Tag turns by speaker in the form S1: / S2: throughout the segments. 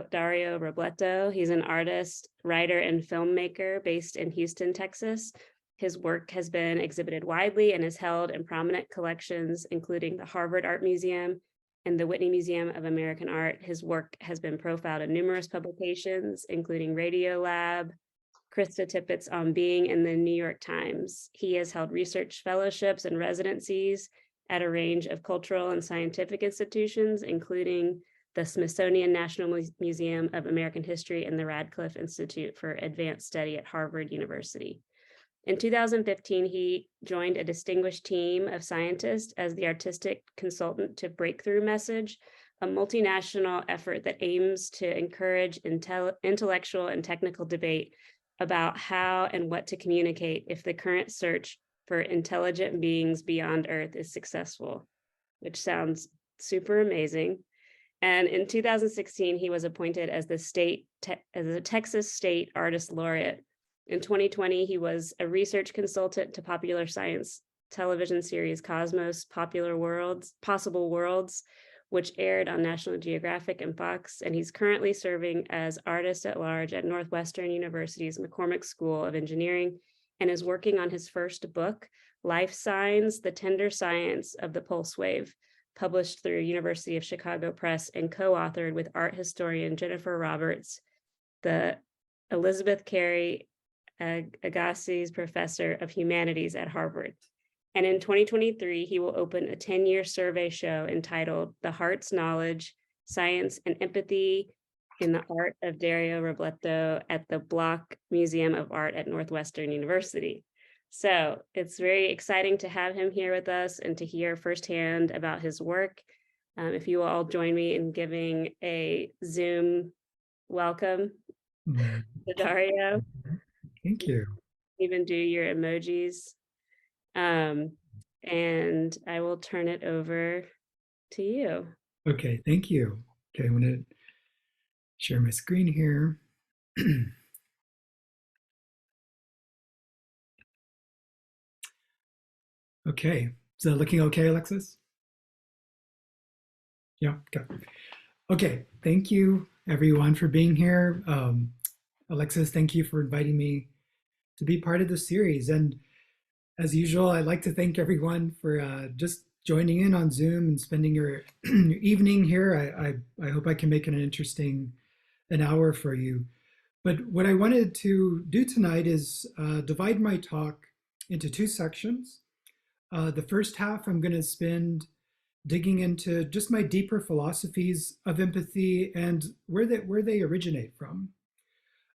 S1: Dario Robleto. He's an artist, writer, and filmmaker based in Houston, Texas. His work has been exhibited widely and is held in prominent collections, including the Harvard Art Museum and the Whitney Museum of American Art. His work has been profiled in numerous publications, including Radiolab, Krista Tippett's On Being, and the New York Times. He has held research fellowships and residencies at a range of cultural and scientific institutions, including the Smithsonian National Museum of American History and the Radcliffe Institute for Advanced Study at Harvard University. In 2015, he joined a distinguished team of scientists as the artistic consultant to Breakthrough Message, a multinational effort that aims to encourage intellectual and technical debate about how and what to communicate if the current search for intelligent beings beyond Earth is successful, which sounds super amazing. And in 2016, he was appointed as the Texas State Artist Laureate. In 2020, he was a research consultant to popular science television series Cosmos Possible Worlds, which aired on National Geographic and Fox, and he's currently serving as artist at large at Northwestern University's McCormick School of Engineering, and is working on his first book, Life Signs: The Tender Science of the Pulse Wave, published through University of Chicago Press and co-authored with art historian Jennifer Roberts, the Elizabeth Cary Agassiz Professor of Humanities at Harvard. And in 2023, he will open a 10-year survey show entitled The Heart's Knowledge, Science, and Empathy in the Art of Dario Robletto at the Block Museum of Art at Northwestern University. So it's very exciting to have him here with us and to hear firsthand about his work. If you will all join me in giving a Zoom welcome to Dario.
S2: Thank you.
S1: Even do your emojis. And I will turn it over to you.
S2: Okay, thank you. Okay, I'm going to share my screen here. Okay, is that looking okay, Alexis? Yeah, okay. Okay, thank you everyone for being here. Alexis, thank you for inviting me to be part of the series. And as usual, I'd like to thank everyone for just joining in on Zoom and spending your, your evening here. I hope I can make it an hour for you. But what I wanted to do tonight is divide my talk into two sections. The first half I'm going to spend digging into just my deeper philosophies of empathy and where they originate from.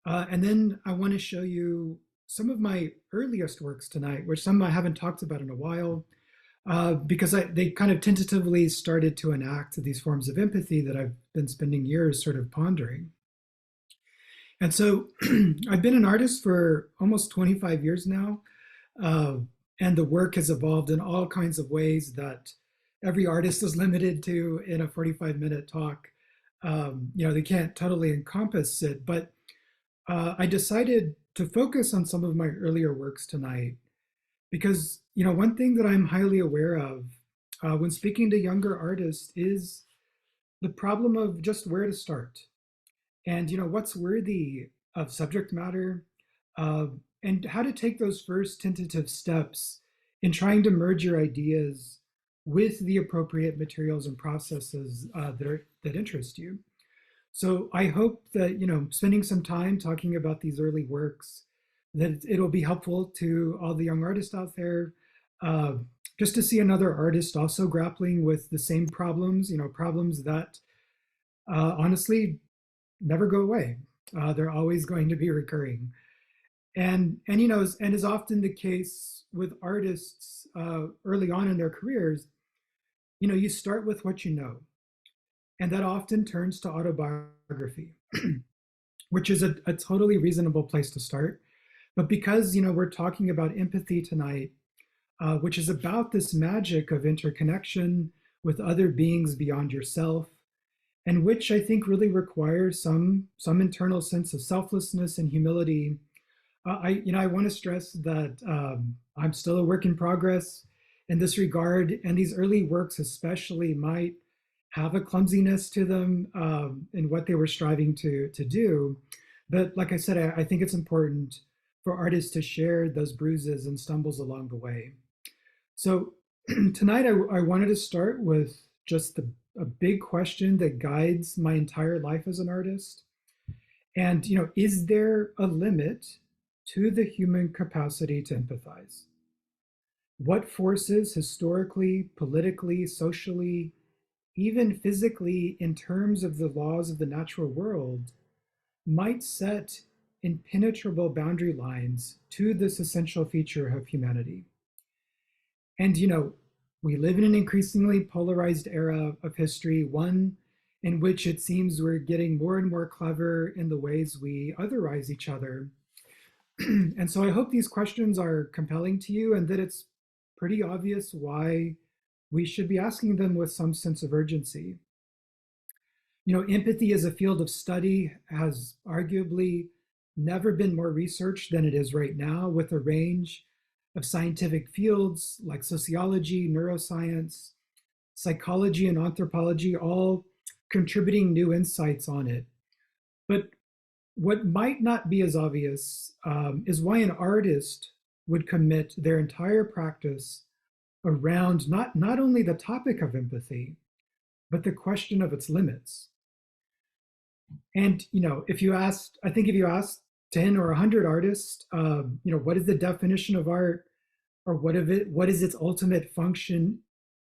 S2: And then I want to show you some of my earliest works tonight, which some I haven't talked about in a while, because they kind of tentatively started to enact these forms of empathy that I've been spending years sort of pondering. And so I've been an artist for almost 25 years now, and the work has evolved in all kinds of ways that every artist is limited to in a 45-minute talk. They can't totally encompass it, but I decided to focus on some of my earlier works tonight because, one thing that I'm highly aware of when speaking to younger artists is the problem of just where to start and, what's worthy of subject matter and how to take those first tentative steps in trying to merge your ideas with the appropriate materials and processes that interest you. So I hope that, spending some time talking about these early works, that it'll be helpful to all the young artists out there, just to see another artist also grappling with the same problems, problems that honestly never go away. They're always going to be recurring. And is often the case with artists early on in their careers, you start with what you know. And that often turns to autobiography, which is a totally reasonable place to start. But because, we're talking about empathy tonight, which is about this magic of interconnection with other beings beyond yourself, and which I think really requires some internal sense of selflessness and humility. I want to stress that I'm still a work in progress in this regard, and these early works especially might have a clumsiness to them in what they were striving to do. But like I said, I think it's important for artists to share those bruises and stumbles along the way. So tonight I wanted to start with just a big question that guides my entire life as an artist. And, is there a limit to the human capacity to empathize? What forces historically, politically, socially, even physically, in terms of the laws of the natural world, might set impenetrable boundary lines to this essential feature of humanity? And, we live in an increasingly polarized era of history, one in which it seems we're getting more and more clever in the ways we otherize each other. And so I hope these questions are compelling to you and that it's pretty obvious why we should be asking them with some sense of urgency. Empathy as a field of study has arguably never been more researched than it is right now, with a range of scientific fields like sociology, neuroscience, psychology, and anthropology all contributing new insights on it. But what might not be as obvious is why an artist would commit their entire practice around not only the topic of empathy, but the question of its limits. And if you asked, I think if you asked 10 or 100 artists, what is the definition of art, or what is its ultimate function,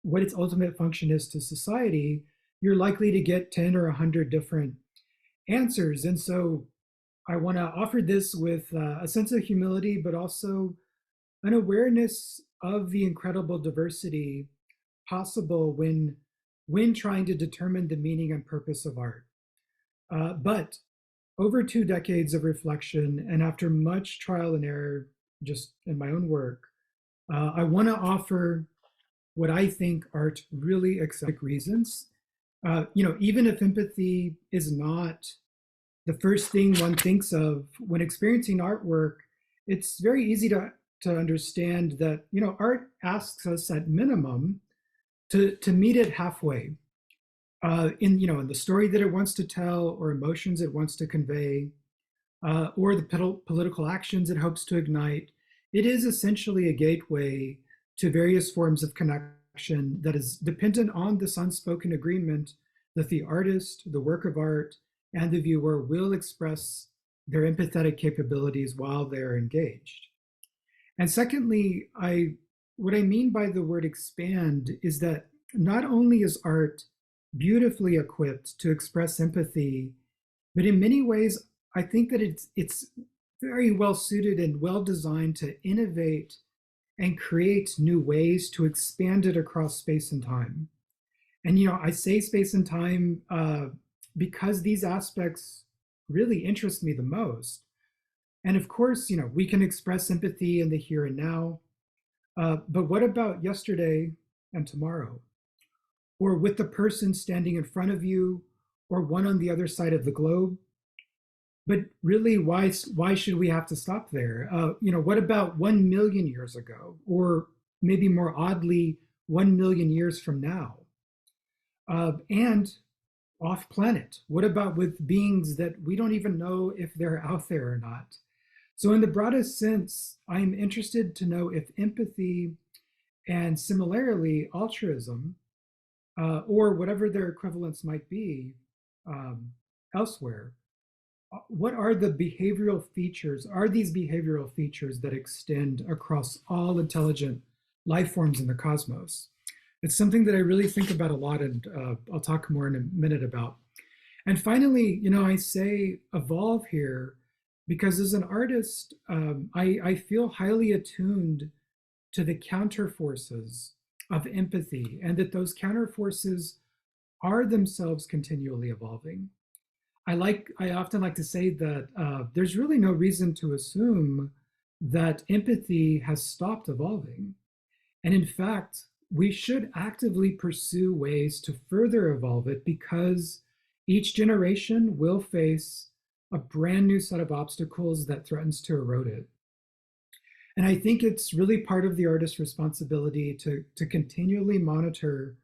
S2: what its ultimate function is to society, you're likely to get 10 or 100 different answers. And so I want to offer this with a sense of humility, but also an awareness of the incredible diversity possible when trying to determine the meaning and purpose of art. But over 2 decades of reflection, and after much trial and error just in my own work, I want to offer what I think are really accepted reasons. Even if empathy is not the first thing one thinks of when experiencing artwork, it's very easy to understand that art asks us at minimum to meet it halfway in the story that it wants to tell, or emotions it wants to convey, or the political actions it hopes to ignite. It is essentially a gateway to various forms of connection that is dependent on this unspoken agreement that the artist, the work of art, and the viewer will express their empathetic capabilities while they're engaged. And secondly, what I mean by the word expand is that not only is art beautifully equipped to express empathy, but in many ways, I think that it's very well suited and well designed to innovate and create new ways to expand it across space and time. And I say space and time because these aspects really interest me the most. And of course, we can express empathy in the here and now, but what about yesterday and tomorrow? Or with the person standing in front of you, or one on the other side of the globe? But really, why should we have to stop there? What about 1 million years ago, or maybe more oddly, 1 million years from now? And off planet, what about with beings that we don't even know if they're out there or not? So in the broadest sense, I'm interested to know if empathy, and similarly altruism, or whatever their equivalents might be elsewhere, what are the behavioral features, are these behavioral features that extend across all intelligent life forms in the cosmos? It's something that I really think about a lot, and I'll talk more in a minute about. And finally, I say evolve here because as an artist, I feel highly attuned to the counter forces of empathy, and that those counter forces are themselves continually evolving. I often like to say that there's really no reason to assume that empathy has stopped evolving. And in fact, we should actively pursue ways to further evolve it, because each generation will face a brand new set of obstacles that threatens to erode it. And I think it's really part of the artist's responsibility to continually monitor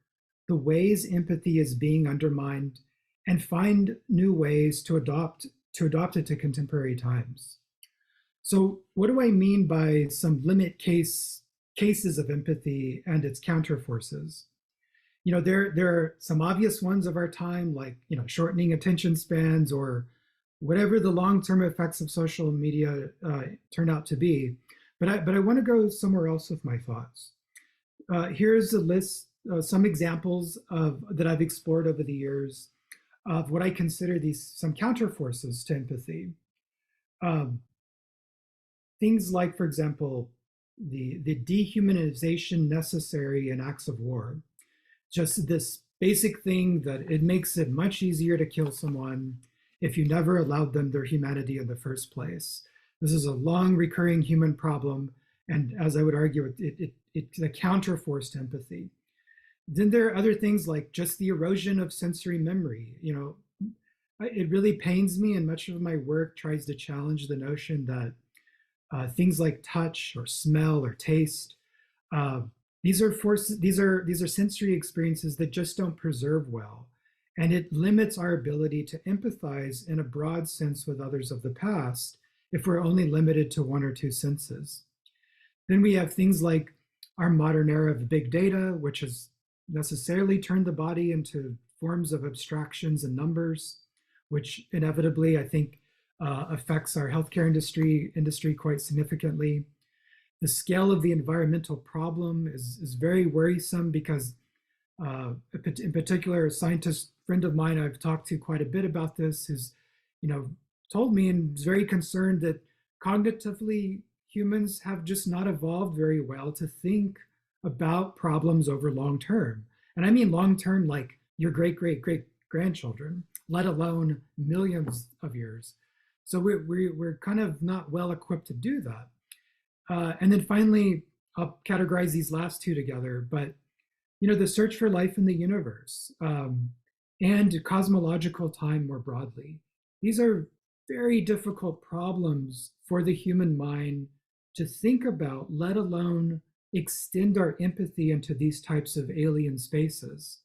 S2: the ways empathy is being undermined and find new ways to adopt it to contemporary times. So what do I mean by some cases of empathy and its counterforces? There are some obvious ones of our time, like shortening attention spans or whatever the long-term effects of social media turn out to be. But I want to go somewhere else with my thoughts. Here's a list, some examples of that I've explored over the years of what I consider these some counterforces to empathy. Um, Things like, for example, the dehumanization necessary in acts of war. Just this basic thing that it makes it much easier to kill someone if you never allowed them their humanity in the first place. This is a long recurring human problem, and as I would argue, it's a counterforce to empathy. Then there are other things like just the erosion of sensory memory. It really pains me, and much of my work tries to challenge the notion that things like touch or smell or taste, uh, these are sensory experiences that just don't preserve well, and it limits our ability to empathize in a broad sense with others of the past if we're only limited to one or two senses. Then we have things like our modern era of big data, which has necessarily turned the body into forms of abstractions and numbers, which inevitably, I think, affects our healthcare industry quite significantly. The scale of the environmental problem is very worrisome because, in particular, a scientist friend of mine I've talked to quite a bit about this has, told me and is very concerned that cognitively humans have just not evolved very well to think about problems over long term. And I mean long term, like your great great great grandchildren, let alone millions of years. So we're kind of not well equipped to do that. And then finally, I'll categorize these last two together, but the search for life in the universe, and cosmological time more broadly. These are very difficult problems for the human mind to think about, let alone extend our empathy into these types of alien spaces.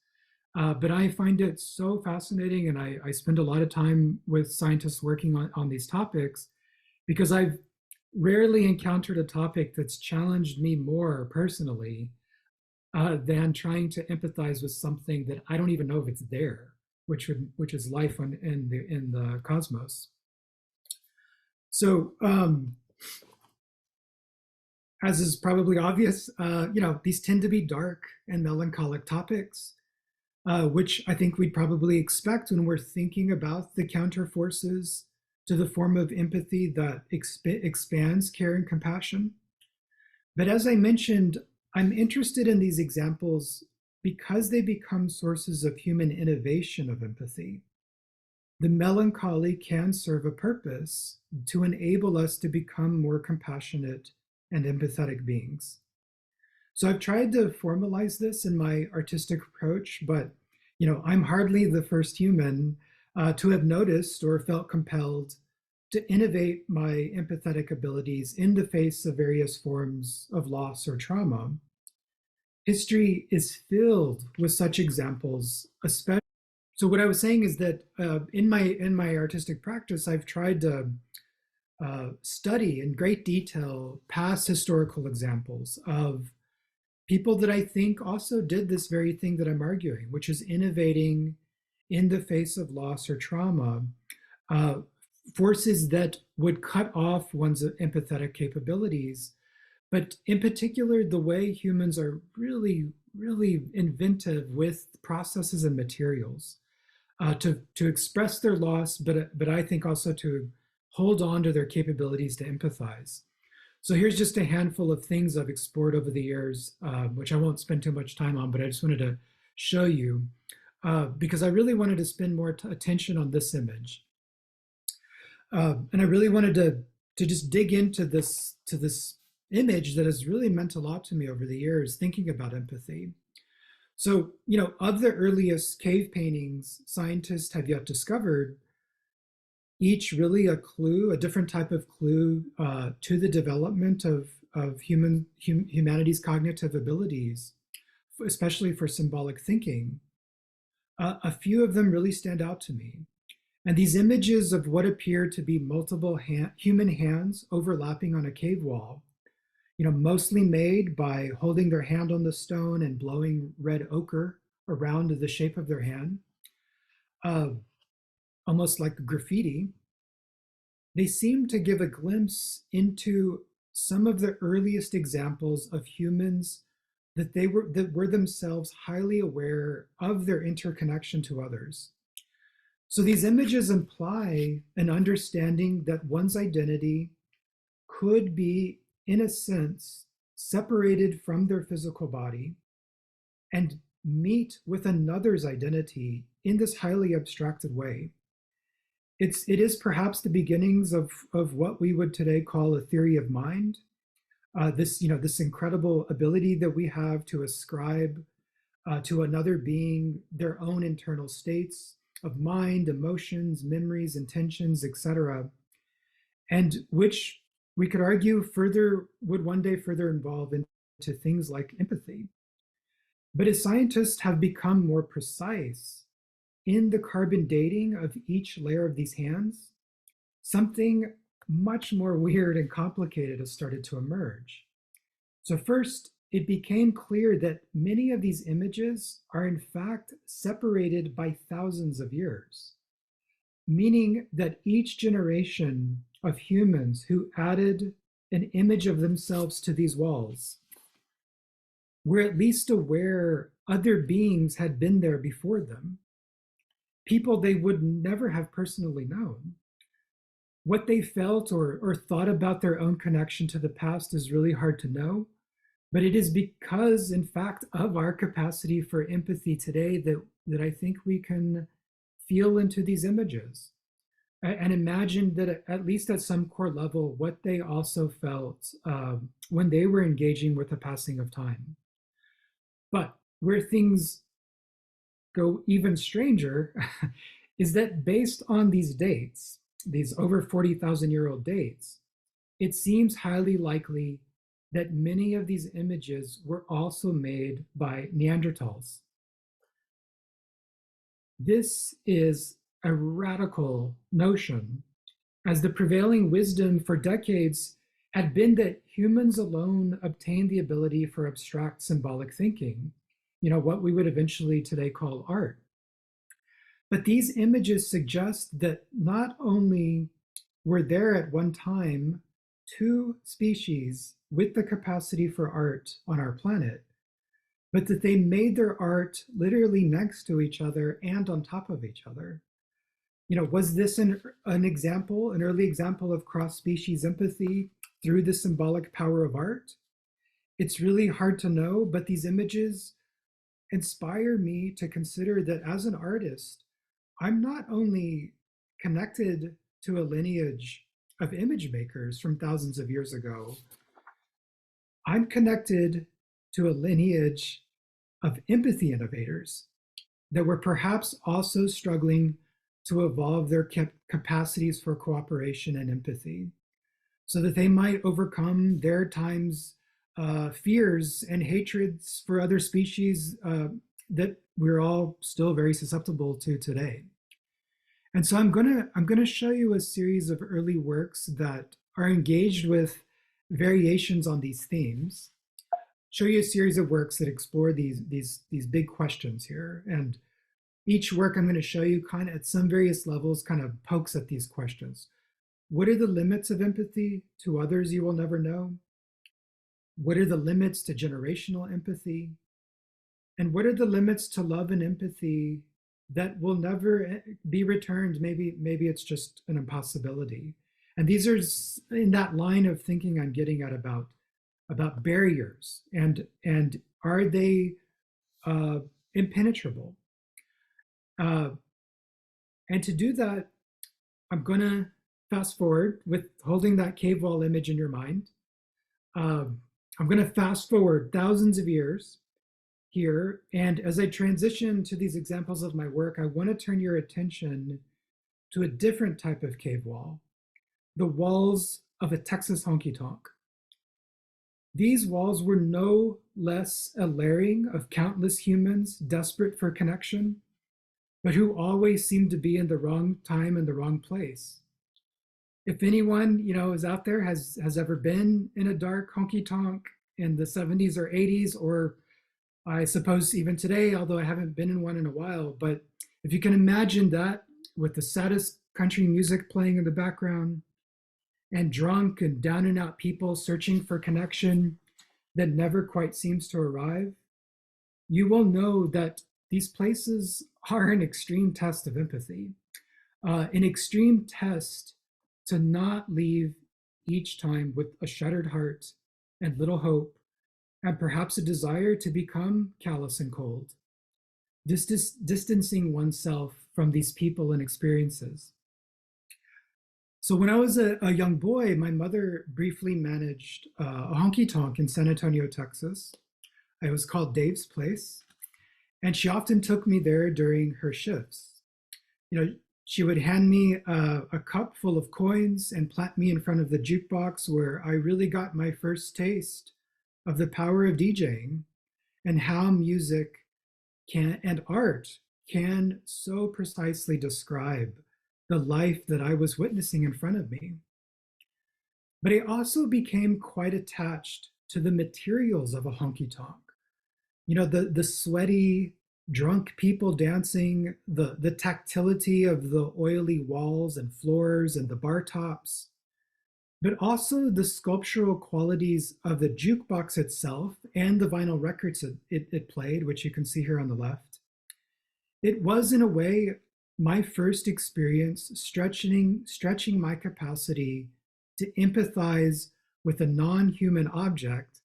S2: But I find it so fascinating, and I spend a lot of time with scientists working on these topics because I've rarely encountered a topic that's challenged me more personally than trying to empathize with something that I don't even know if it's there, which is life in the cosmos. So, as is probably obvious, these tend to be dark and melancholic topics, which I think we'd probably expect when we're thinking about the counterforces to the form of empathy that expands care and compassion. But as I mentioned, I'm interested in these examples because they become sources of human innovation of empathy. The melancholy can serve a purpose to enable us to become more compassionate and empathetic beings. So I've tried to formalize this in my artistic approach, but I'm hardly the first human to have noticed or felt compelled to innovate my empathetic abilities in the face of various forms of loss or trauma. History is filled with such examples, especially. So what I was saying is that in my artistic practice, I've tried to study in great detail past historical examples of people that I think also did this very thing that I'm arguing, which is innovating in the face of loss or trauma, forces that would cut off one's empathetic capabilities. But in particular, the way humans are really, really inventive with processes and materials to express their loss, but I think also to hold on to their capabilities to empathize. So here's just a handful of things I've explored over the years, which I won't spend too much time on, but I just wanted to show you because I really wanted to spend more attention on this image. And I really wanted to just dig into this image that has really meant a lot to me over the years, thinking about empathy. So, of the earliest cave paintings scientists have yet discovered, each really a different type of clue to the development of humanity's cognitive abilities. especially for symbolic thinking, a few of them really stand out to me. And these images of what appear to be multiple human hands overlapping on a cave wall, mostly made by holding their hand on the stone and blowing red ochre around the shape of their hand, uh, almost like graffiti, they seem to give a glimpse into some of the earliest examples of humans that were themselves highly aware of their interconnection to others. So these images imply an understanding that one's identity could be, in a sense, separated from their physical body and meet with another's identity in this highly abstracted way. It is perhaps the beginnings of what we would today call a theory of mind. This incredible ability that we have to ascribe to another being their own internal states of mind, emotions, memories, intentions, etc., and which we could argue further would one day further evolve into things like empathy. But as scientists have become more precise in the carbon dating of each layer of these hands, something much more weird and complicated has started to emerge. So first, it became clear that many of these images are in fact separated by thousands of years, meaning that each generation of humans who added an image of themselves to these walls were at least aware other beings had been there before them, people they would never have personally known. What they felt or thought about their own connection to the past is really hard to know, but it is because, in fact, of our capacity for empathy today that I think we can feel into these images and imagine that at least at some core level, what they also felt when they were engaging with the passing of time. But where things go even stranger is that based on these dates, these over 40,000-year-old dates, it seems highly likely that many of these images were also made by Neanderthals. This is a radical notion, as the prevailing wisdom for decades had been that humans alone obtained the ability for abstract symbolic thinking, what we would eventually today call art. But these images suggest that not only were there at one time two species with the capacity for art on our planet, but that they made their art literally next to each other and on top of each other. Was this an early example of cross-species empathy through the symbolic power of art? It's really hard to know, but these images inspire me to consider that as an artist, I'm not only connected to a lineage of image makers from thousands of years ago, I'm connected to a lineage of empathy innovators that were perhaps also struggling to evolve their capacities for cooperation and empathy so that they might overcome their time's fears and hatreds for other species that we're all still very susceptible to today. And so I'm gonna show you a series of early works that are engaged with variations on these themes. Show you a series of works that explore these big questions here. And each work I'm going to show you kind of at some various levels kind of pokes at these questions. What are the limits of empathy to others you will never know? What are the limits to generational empathy? And what are the limits to love and empathy that will never be returned? Maybe it's just an impossibility. And these are in that line of thinking I'm getting at about barriers and are they impenetrable? And to do that, I'm going to fast forward with holding that cave wall image in your mind. I'm going to fast forward thousands of years here. And as I transition to these examples of my work, I want to turn your attention to a different type of cave wall, the walls of a Texas honky tonk. These walls were no less a layering of countless humans desperate for connection, but who always seem to be in the wrong time and the wrong place. If anyone, is out there, has ever been in a dark honky tonk in the 70s or 80s, or I suppose even today, although I haven't been in one in a while, but if you can imagine that with the saddest country music playing in the background and drunk and down and out people searching for connection that never quite seems to arrive, you will know that these places are an extreme test of empathy, an extreme test to not leave each time with a shattered heart and little hope, and perhaps a desire to become callous and cold, distancing oneself from these people and experiences. So when I was a young boy, my mother briefly managed a honky tonk in San Antonio, Texas. It was called Dave's Place, and she often took me there during her shifts. She would hand me a cup full of coins and plant me in front of the jukebox, where I really got my first taste of the power of DJing and how music and art can so precisely describe the life that I was witnessing in front of me. But I also became quite attached to the materials of a honky tonk. The sweaty, drunk people dancing, the tactility of the oily walls and floors and the bar tops, but also the sculptural qualities of the jukebox itself and the vinyl records it played, which you can see here on the left. It was, in a way, my first experience stretching my capacity to empathize with a non-human object,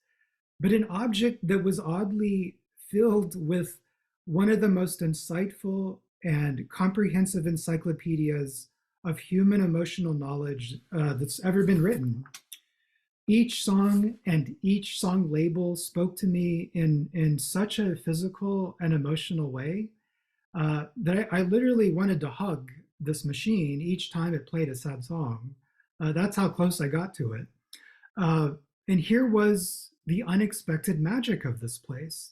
S2: but an object that was oddly filled with one of the most insightful and comprehensive encyclopedias of human emotional knowledge that's ever been written. Each song and each song label spoke to me in such a physical and emotional way that I literally wanted to hug this machine each time it played a sad song. That's how close I got to it. And here was the unexpected magic of this place.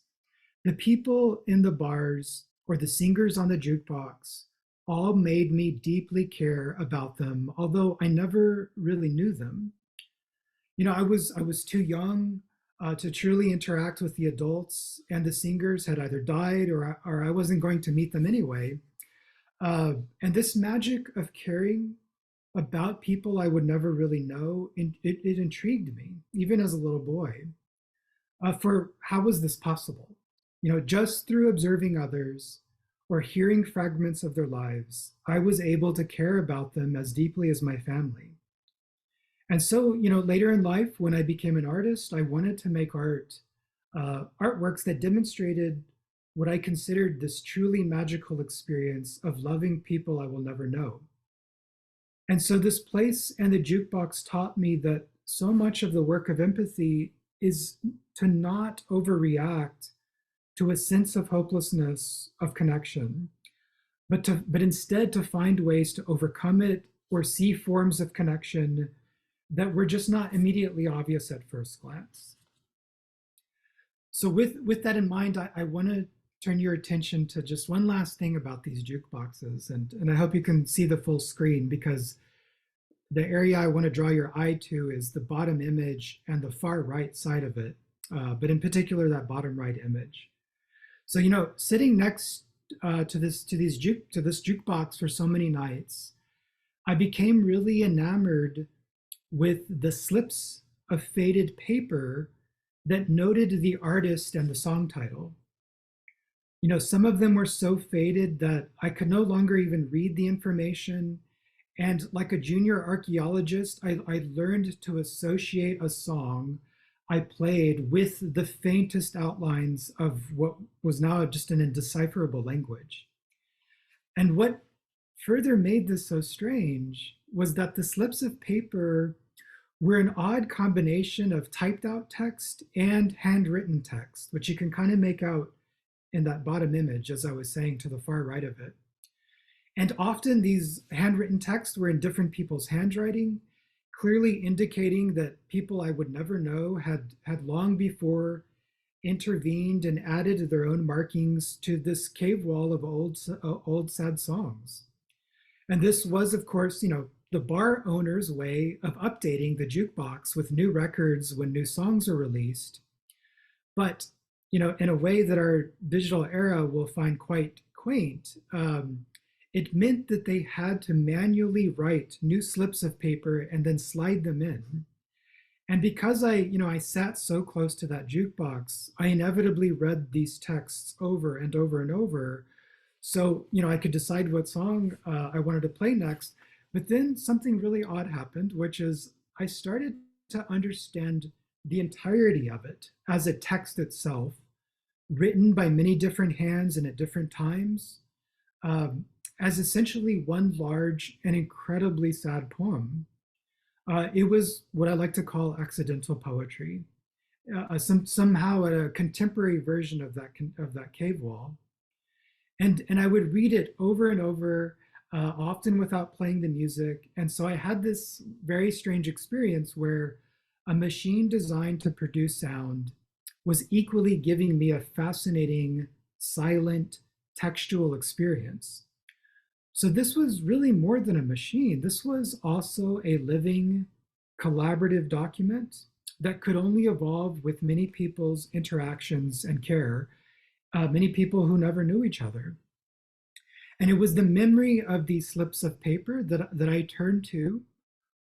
S2: The people in the bars or the singers on the jukebox all made me deeply care about them, although I never really knew them. I was too young to truly interact with the adults, and the singers had either died or I wasn't going to meet them anyway. And this magic of caring about people I would never really know, it intrigued me, even as a little boy. For how was this possible? Just through observing others or hearing fragments of their lives, I was able to care about them as deeply as my family. And so, later in life, when I became an artist, I wanted to make artworks that demonstrated what I considered this truly magical experience of loving people I will never know. And so this place and the jukebox taught me that so much of the work of empathy is to not overreact to a sense of hopelessness of connection, but instead to find ways to overcome it or see forms of connection that were just not immediately obvious at first glance. So with that in mind, I want to turn your attention to just one last thing about these jukeboxes, and I hope you can see the full screen, because the area I want to draw your eye to is the bottom image and the far right side of it, but in particular that bottom right image. So sitting next to this jukebox for so many nights, I became really enamored with the slips of faded paper that noted the artist and the song title. Some of them were so faded that I could no longer even read the information. And like a junior archaeologist, I learned to associate a song I played with the faintest outlines of what was now just an indecipherable language. And what further made this so strange was that the slips of paper were an odd combination of typed out text and handwritten text, which you can kind of make out in that bottom image, as I was saying, to the far right of it. And often these handwritten texts were in different people's handwriting, clearly indicating that people I would never know had long before intervened and added their own markings to this cave wall of old sad songs. And this was, of course, the bar owner's way of updating the jukebox with new records when new songs are released. But, in a way that our digital era will find quite quaint, it meant that they had to manually write new slips of paper and then slide them in. And because I sat so close to that jukebox, I inevitably read these texts over and over and over. So, I could decide what song I wanted to play next. But then something really odd happened, which is I started to understand the entirety of it as a text itself, written by many different hands and at different times, as essentially one large and incredibly sad poem. It was what I like to call accidental poetry, somehow a contemporary version of that cave wall. And I would read it over and over, often without playing the music. And so I had this very strange experience where a machine designed to produce sound was equally giving me a fascinating, silent, textual experience. So this was really more than a machine. This was also a living, collaborative document that could only evolve with many people's interactions and care, many people who never knew each other. And it was the memory of these slips of paper that I turned to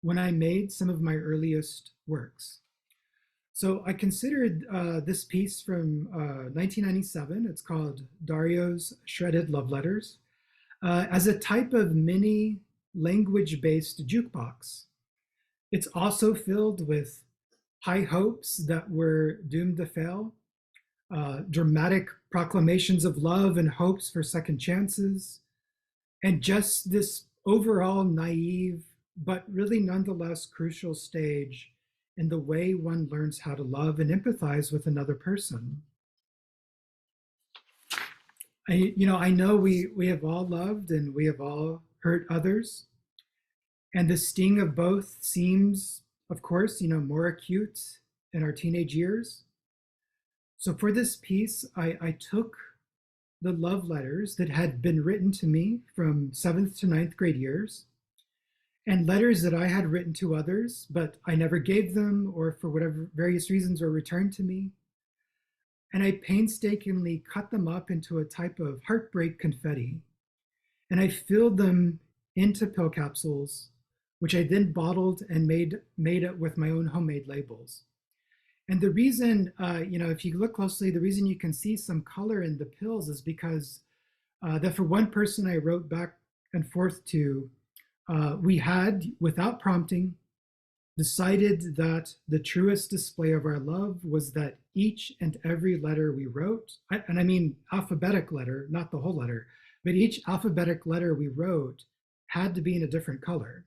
S2: when I made some of my earliest works. So I considered this piece from 1997, it's called Dario's Shredded Love Letters, as a type of mini language-based jukebox. It's also filled with high hopes that were doomed to fail, dramatic proclamations of love and hopes for second chances, and just this overall naive, but really nonetheless crucial stage in the way one learns how to love and empathize with another person. I know we have all loved and we have all hurt others. And the sting of both seems, of course, more acute in our teenage years. So for this piece, I took the love letters that had been written to me from 7th to 9th grade years, and letters that I had written to others, but I never gave them, or for whatever various reasons were returned to me. And I painstakingly cut them up into a type of heartbreak confetti. And I filled them into pill capsules, which I then bottled and made it with my own homemade labels. And the reason, if you look closely, the reason you can see some color in the pills is because that for one person I wrote back and forth to, we had, without prompting, decided that the truest display of our love was that each and every letter we wrote, and I mean alphabetic letter, not the whole letter, but each alphabetic letter we wrote had to be in a different color.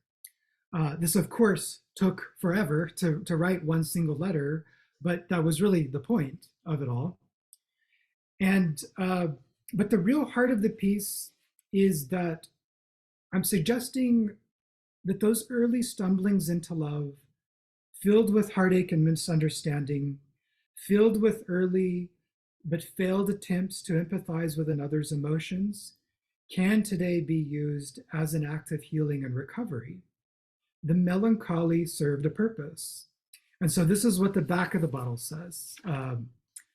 S2: This, of course, took forever to write one single letter, but that was really the point of it all. And but the real heart of the piece is that I'm suggesting that those early stumblings into love, filled with heartache and misunderstanding, filled with early but failed attempts to empathize with another's emotions, can today be used as an act of healing and recovery. The melancholy served a purpose. And so this is what the back of the bottle says.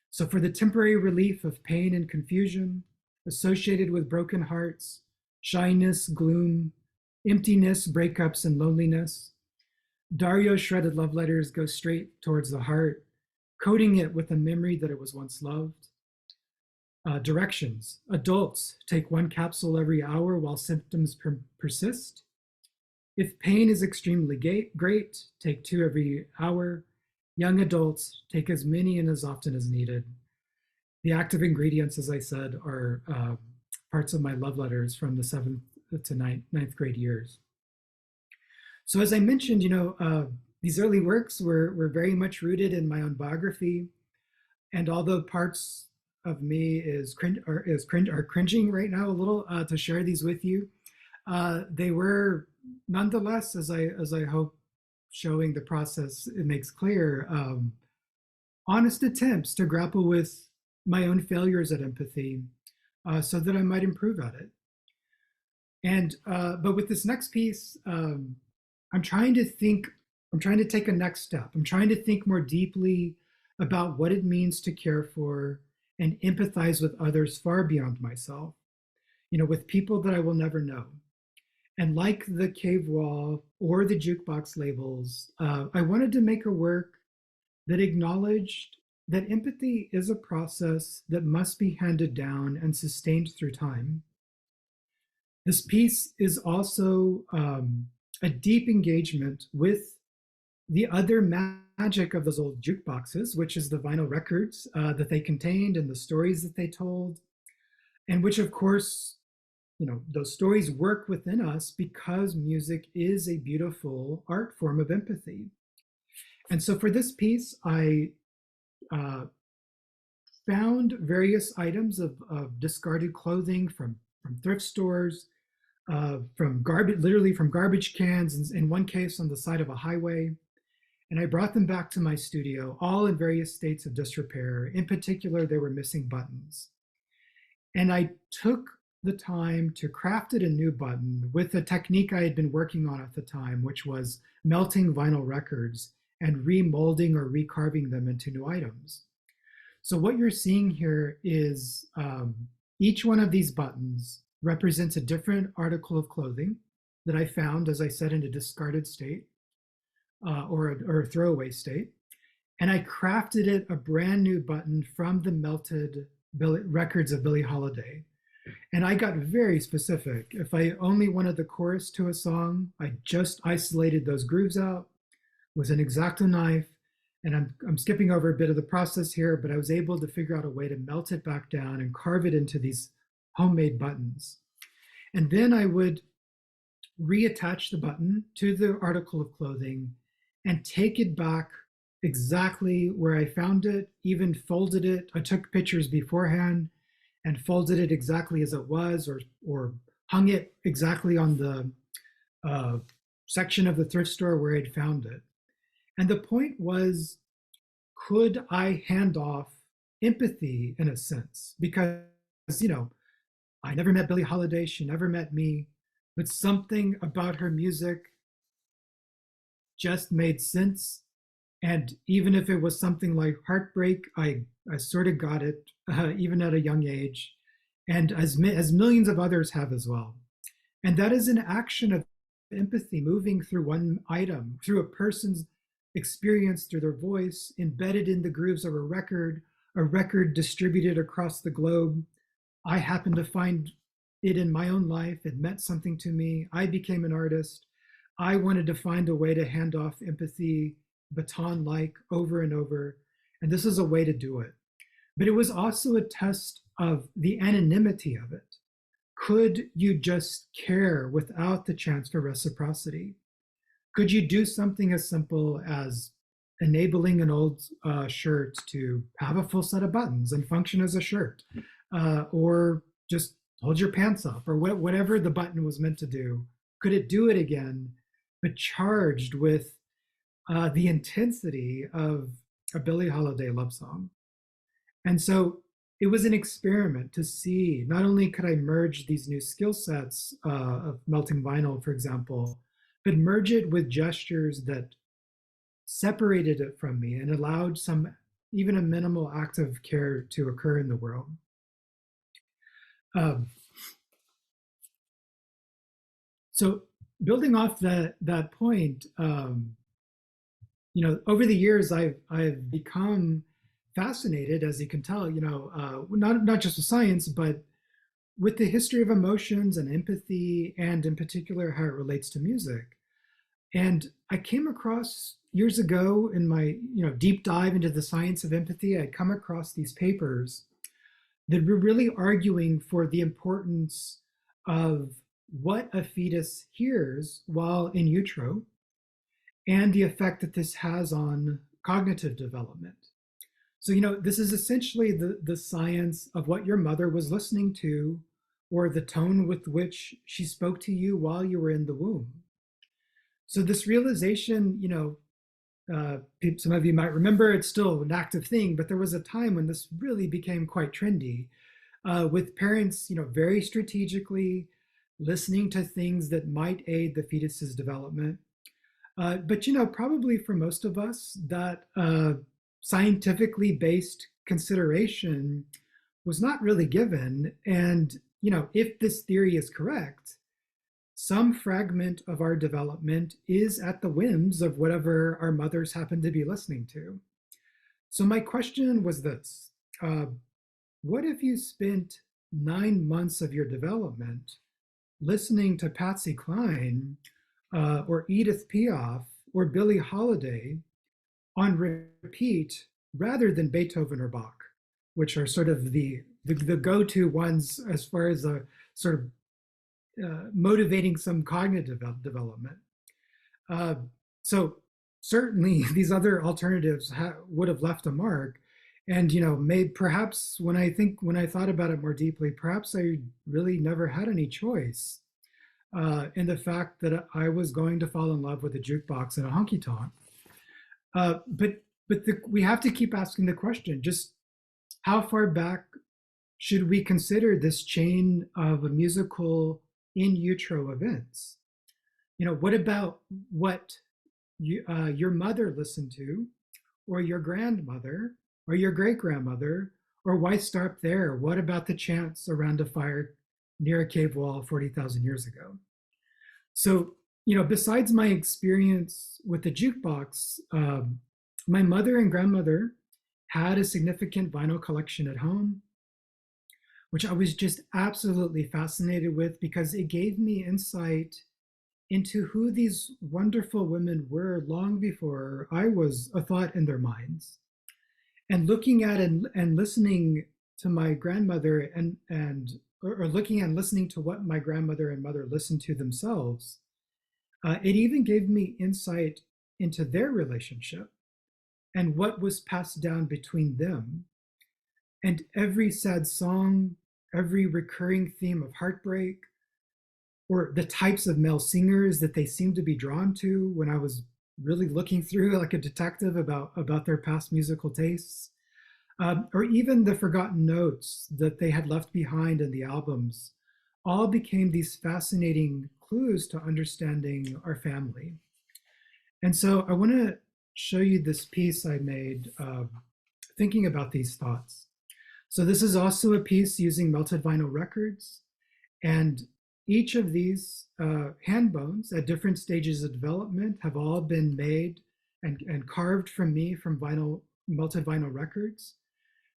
S2: So for the temporary relief of pain and confusion associated with broken hearts, shyness, gloom, emptiness, breakups, and loneliness, Dario's shredded love letters go straight towards the heart, coating it with a memory that it was once loved. Directions. Adults, take one capsule every hour while symptoms persist. If pain is extremely great, take 2 every hour. Young adults, take as many and as often as needed. The active ingredients, as I said, are parts of my love letters from the 7th to 9th grade years. So as I mentioned, these early works were very much rooted in my own biography. And although parts of me are cringing right now a little to share these with you, they were nonetheless, as I hope showing the process it makes clear, honest attempts to grapple with my own failures at empathy so that I might improve at it. And but with this next piece, I'm trying to think, I'm trying to take a next step. I'm trying to think more deeply about what it means to care for and empathize with others far beyond myself, with people that I will never know. And like the cave wall or the jukebox labels, I wanted to make a work that acknowledged that empathy is a process that must be handed down and sustained through time. This piece is also a deep engagement with the other magic of those old jukeboxes, which is the vinyl records that they contained and the stories that they told, and which, of course, those stories work within us because music is a beautiful art form of empathy. And so for this piece, I found various items of discarded clothing from thrift stores, from garbage, literally from garbage cans, in one case on the side of a highway. And I brought them back to my studio, all in various states of disrepair. In particular, they were missing buttons. And I took the time to craft a new button with a technique I had been working on at the time, which was melting vinyl records and remolding or recarving them into new items. So what you're seeing here is each one of these buttons represents a different article of clothing that I found, as I said, in a discarded state or a throwaway state. And I crafted it a brand new button from the melted records of Billie Holiday. And I got very specific. If I only wanted the chorus to a song, I just isolated those grooves out with an X-Acto knife. And I'm skipping over a bit of the process here, but I was able to figure out a way to melt it back down and carve it into these homemade buttons. And then I would reattach the button to the article of clothing and take it back exactly where I found it, even folded it. I took pictures beforehand and folded it exactly as it was, or hung it exactly on the section of the thrift store where I'd found it. And the point was, could I hand off empathy in a sense? Because, I never met Billie Holiday, she never met me, but something about her music just made sense. And even if it was something like heartbreak, I sort of got it, even at a young age, and as millions of others have as well. And that is an action of empathy, moving through one item, through a person's experience, through their voice, embedded in the grooves of a record distributed across the globe. I happened to find it in my own life. It meant something to me. I became an artist. I wanted to find a way to hand off empathy, baton-like, over and over. And this is a way to do it. But it was also a test of the anonymity of it. Could you just care without the chance for reciprocity? Could you do something as simple as enabling an old shirt to have a full set of buttons and function as a shirt? Or just hold your pants up, or whatever the button was meant to do? Could it do it again, but charged with the intensity of a Billie Holiday love song? And so it was an experiment to see, not only could I merge these new skill sets of melting vinyl, for example, but merge it with gestures that separated it from me and allowed even a minimal act of care to occur in the world. So building off that point, over the years, I've become fascinated, as you can tell, not just with science, but with the history of emotions and empathy, and in particular, how it relates to music. And I came across years ago in my deep dive into the science of empathy, I'd come across these papers that were really arguing for the importance of what a fetus hears while in utero and the effect that this has on cognitive development. So, this is essentially the science of what your mother was listening to, or the tone with which she spoke to you while you were in the womb. So this realization, some of you might remember it's still an active thing, but there was a time when this really became quite trendy, with parents, very strategically listening to things that might aid the fetus's development. But probably for most of us, that scientifically based consideration was not really given. And if this theory is correct, some fragment of our development is at the whims of whatever our mothers happen to be listening to. So my question was this: what if you spent 9 months of your development listening to Patsy Cline, or Edith Piaf, or Billie Holiday on repeat rather than Beethoven or Bach, which are sort of the go-to ones as far as a sort of motivating some cognitive development. So certainly these other alternatives would have left a mark. And maybe perhaps when I thought about it more deeply, perhaps I really never had any choice in the fact that I was going to fall in love with a jukebox and a honky tonk. But we have to keep asking the question: just how far back should we consider this chain of musical in utero events? What about what your mother listened to, or your grandmother, or your great grandmother, or why start there? What about the chants around a fire near a cave wall 40,000 years ago? So, besides my experience with the jukebox, my mother and grandmother had a significant vinyl collection at home, which I was just absolutely fascinated with because it gave me insight into who these wonderful women were long before I was a thought in their minds. And looking at and listening to my grandmother or looking and listening to what my grandmother and mother listened to themselves, it even gave me insight into their relationship and what was passed down between them. And every sad song, every recurring theme of heartbreak, or the types of male singers that they seemed to be drawn to when I was really looking through like a detective about their past musical tastes, or even the forgotten notes that they had left behind in the albums, all became these fascinating clues to understanding our family. And so I want to show you this piece I made thinking about these thoughts. So this is also a piece using melted vinyl records, and each of these hand bones at different stages of development have all been made and carved from me from melted vinyl records.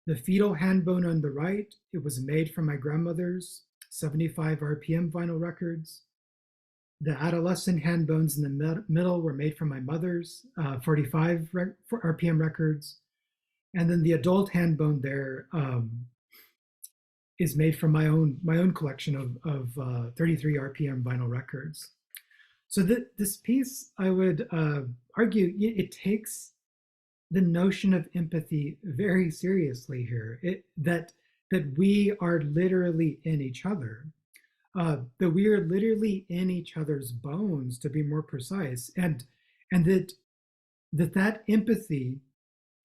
S2: The fetal hand bone on the right, it was made from my grandmother's 75 RPM vinyl records. The adolescent hand bones in the middle were made from my mother's 45 RPM records. And then the adult hand bone there is made from my own collection of 33 RPM vinyl records. So this piece, I would argue, it takes the notion of empathy very seriously here. That we are literally in each other, that we are literally in each other's bones, to be more precise, and that empathy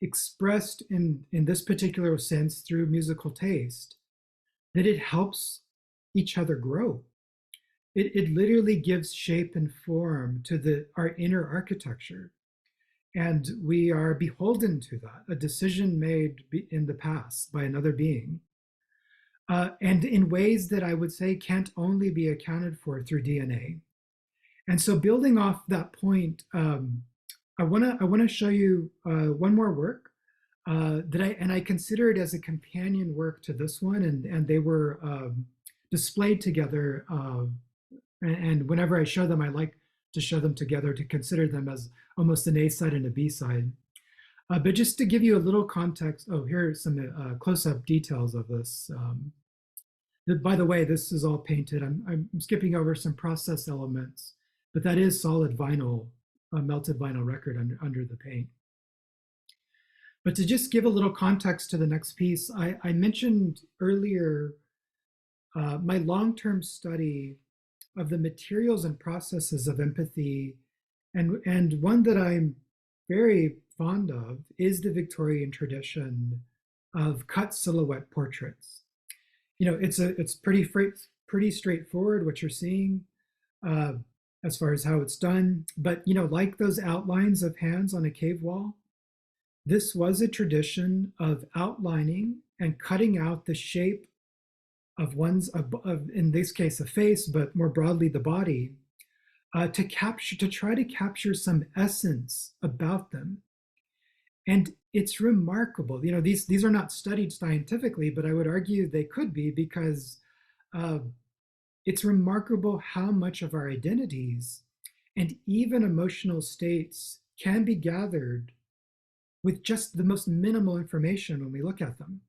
S2: expressed in this particular sense through musical taste, that it helps each other grow. It literally gives shape and form to our inner architecture. And we are beholden to that, a decision made in the past by another being. And in ways that I would say can't only be accounted for through DNA. And so building off that point, I wanna show you one more work that I consider it as a companion work to this one, and they were displayed together. And whenever I show them, I like to show them together to consider them as almost an A side and a B side. But just to give you a little context, here are some close-up details of this. By the way, this is all painted. I'm skipping over some process elements, but that is solid vinyl, a melted vinyl record under the paint. But to just give a little context to the next piece, I mentioned earlier my long-term study of the materials and processes of empathy, and one that I'm very fond of is the Victorian tradition of cut silhouette portraits. It's pretty straightforward what you're seeing uh, as far as how it's done. But like those outlines of hands on a cave wall, this was a tradition of outlining and cutting out the shape of in this case, a face, but more broadly the body, to try to capture some essence about them. And it's remarkable. These are not studied scientifically, but I would argue they could be, because uh, it's remarkable how much of our identities and even emotional states can be gathered with just the most minimal information when we look at them.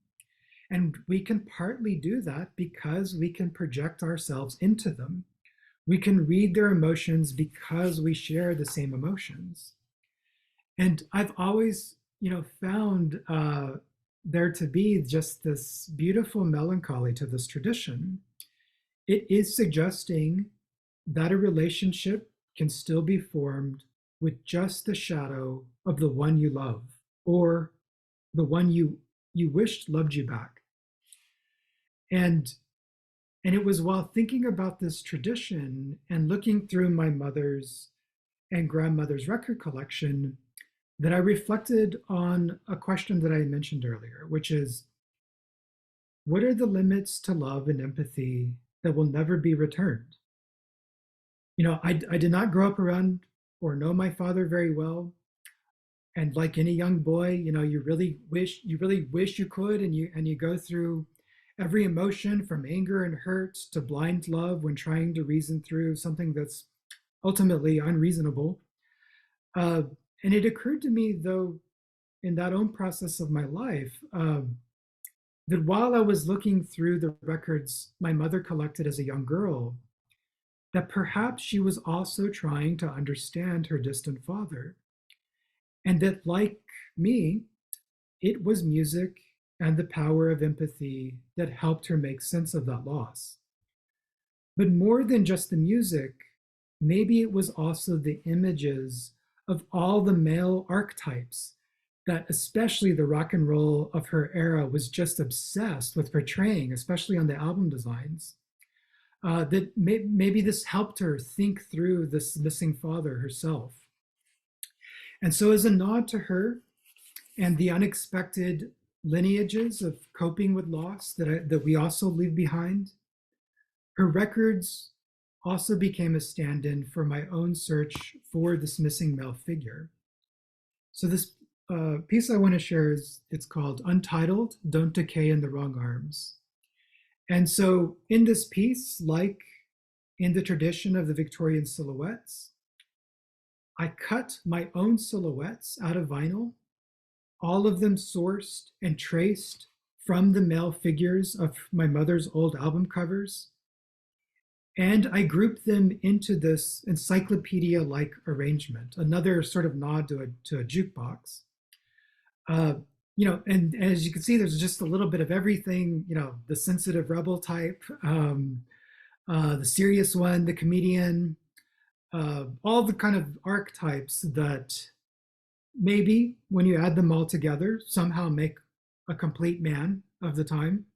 S2: And we can partly do that because we can project ourselves into them. We can read their emotions because we share the same emotions. And I've always, found there to be just this beautiful melancholy to this tradition. It is suggesting that a relationship can still be formed with just the shadow of the one you love, or the one you wished loved you back. And it was while thinking about this tradition and looking through my mother's and grandmother's record collection that I reflected on a question that I mentioned earlier, which is, what are the limits to love and empathy that will never be returned? I did not grow up around or know my father very well. And like any young boy, you really wish you could, and you go through every emotion from anger and hurt to blind love when trying to reason through something that's ultimately unreasonable. And it occurred to me, though, in that own process of my life, that while I was looking through the records my mother collected as a young girl, that perhaps she was also trying to understand her distant father. And that, like me, it was music and the power of empathy that helped her make sense of that loss. But more than just the music, maybe it was also the images of all the male archetypes that especially the rock and roll of her era was just obsessed with portraying, especially on the album designs. That maybe this helped her think through this missing father herself. And so, as a nod to her and the unexpected lineages of coping with loss that we also leave behind, her records also became a stand-in for my own search for this missing male figure. So this piece I want to share it's called Untitled, Don't Decay in the Wrong Arms. And so in this piece, like in the tradition of the Victorian silhouettes, I cut my own silhouettes out of vinyl, all of them sourced and traced from the male figures of my mother's old album covers. And I grouped them into this encyclopedia-like arrangement, another sort of nod to a jukebox. And as you can see, there's just a little bit of everything, the sensitive rebel type, the serious one, the comedian, all the kind of archetypes that maybe when you add them all together, somehow make a complete man of the time.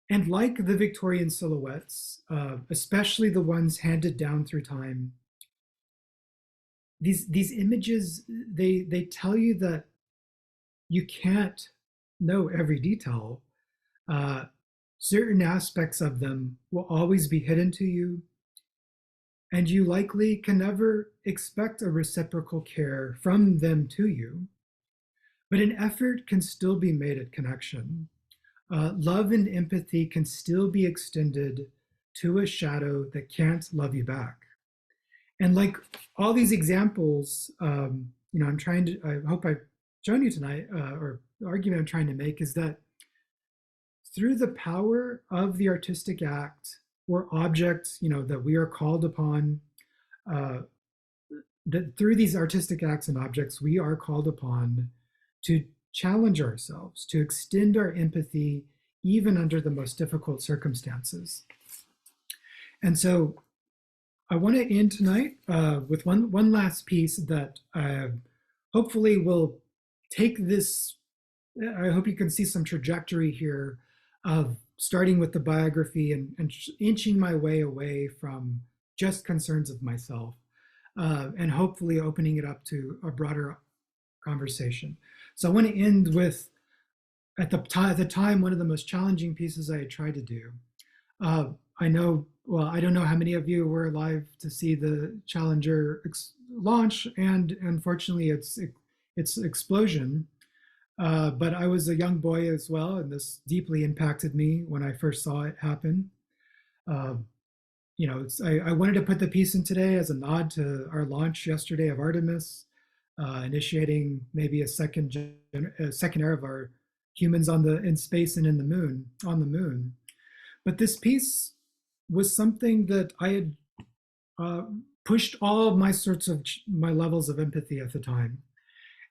S2: And like the Victorian silhouettes, especially the ones handed down through time, these images, they tell you that you can't know every detail. Certain aspects of them will always be hidden to you, and you likely can never expect a reciprocal care from them to you. But an effort can still be made at connection. Love and empathy can still be extended to a shadow that can't love you back. And like all these examples, I hope I've shown you tonight, or the argument I'm trying to make is that through the power of the artistic act or object, that we are called upon, that through these artistic acts and objects, we are called upon to challenge ourselves, to extend our empathy, even under the most difficult circumstances. And so I want to end tonight with one last piece that hopefully will take this. I hope you can see some trajectory here of starting with the biography and inching my way away from just concerns of myself, and hopefully opening it up to a broader conversation. So I want to end with, at the time, one of the most challenging pieces I had tried to do. Uh, I know, well, I don't know how many of you were alive to see the Challenger launch and unfortunately its explosion. But I was a young boy as well, and this deeply impacted me when I first saw it happen. Uh, I wanted to put the piece in today as a nod to our launch yesterday of Artemis, initiating maybe a second era of our humans in space and on the moon. But this piece was something that I had uh, pushed all of my levels of empathy at the time.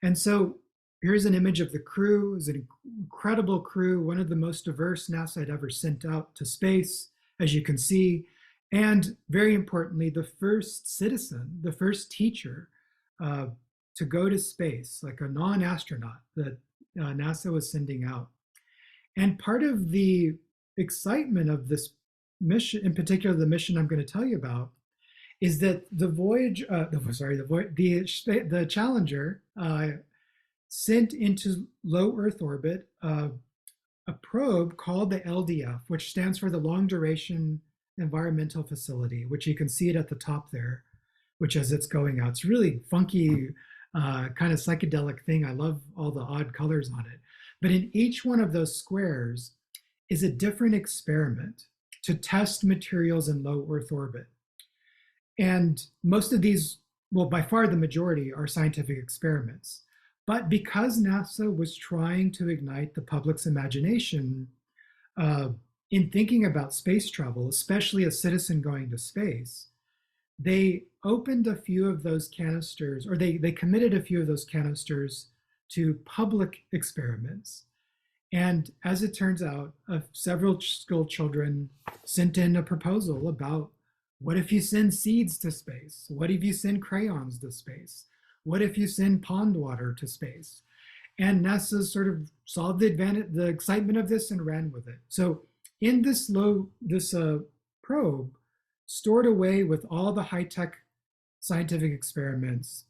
S2: And so here's an image of the crew. It was an incredible crew, one of the most diverse NASA had ever sent out to space, as you can see. And very importantly, the first citizen, the first teacher to go to space, like a non-astronaut that NASA was sending out. And part of the excitement of this mission, in particular the mission I'm going to tell you about, is that the Challenger sent into low Earth orbit a probe called the LDF, which stands for the Long Duration Environmental Facility, which you can see it at the top there, which as it's going out, it's really funky, kind of psychedelic thing. I love all the odd colors on it. But in each one of those squares is a different experiment to test materials in low Earth orbit. And most of these, well, by far the majority are scientific experiments. But because NASA was trying to ignite the public's imagination in thinking about space travel, especially a citizen going to space, they opened a few of those canisters, or they committed a few of those canisters to public experiments. And as it turns out, several school children sent in a proposal about, what if you send seeds to space? What if you send crayons to space? What if you send pond water to space? And NASA sort of saw the excitement of this and ran with it. So in this probe, stored away with all the high-tech scientific experiments,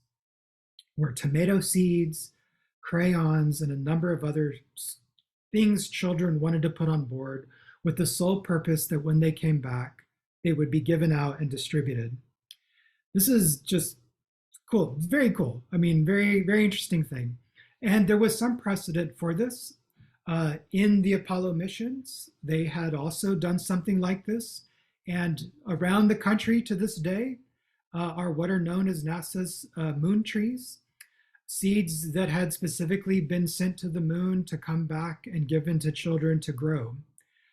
S2: were tomato seeds, crayons, and a number of other things children wanted to put on board, with the sole purpose that when they came back, they would be given out and distributed. This is just cool. It's very cool. I mean, very, very interesting thing. And there was some precedent for this. In the Apollo missions, they had also done something like this. And around the country to this day are what are known as NASA's moon trees, seeds that had specifically been sent to the moon to come back and given to children to grow.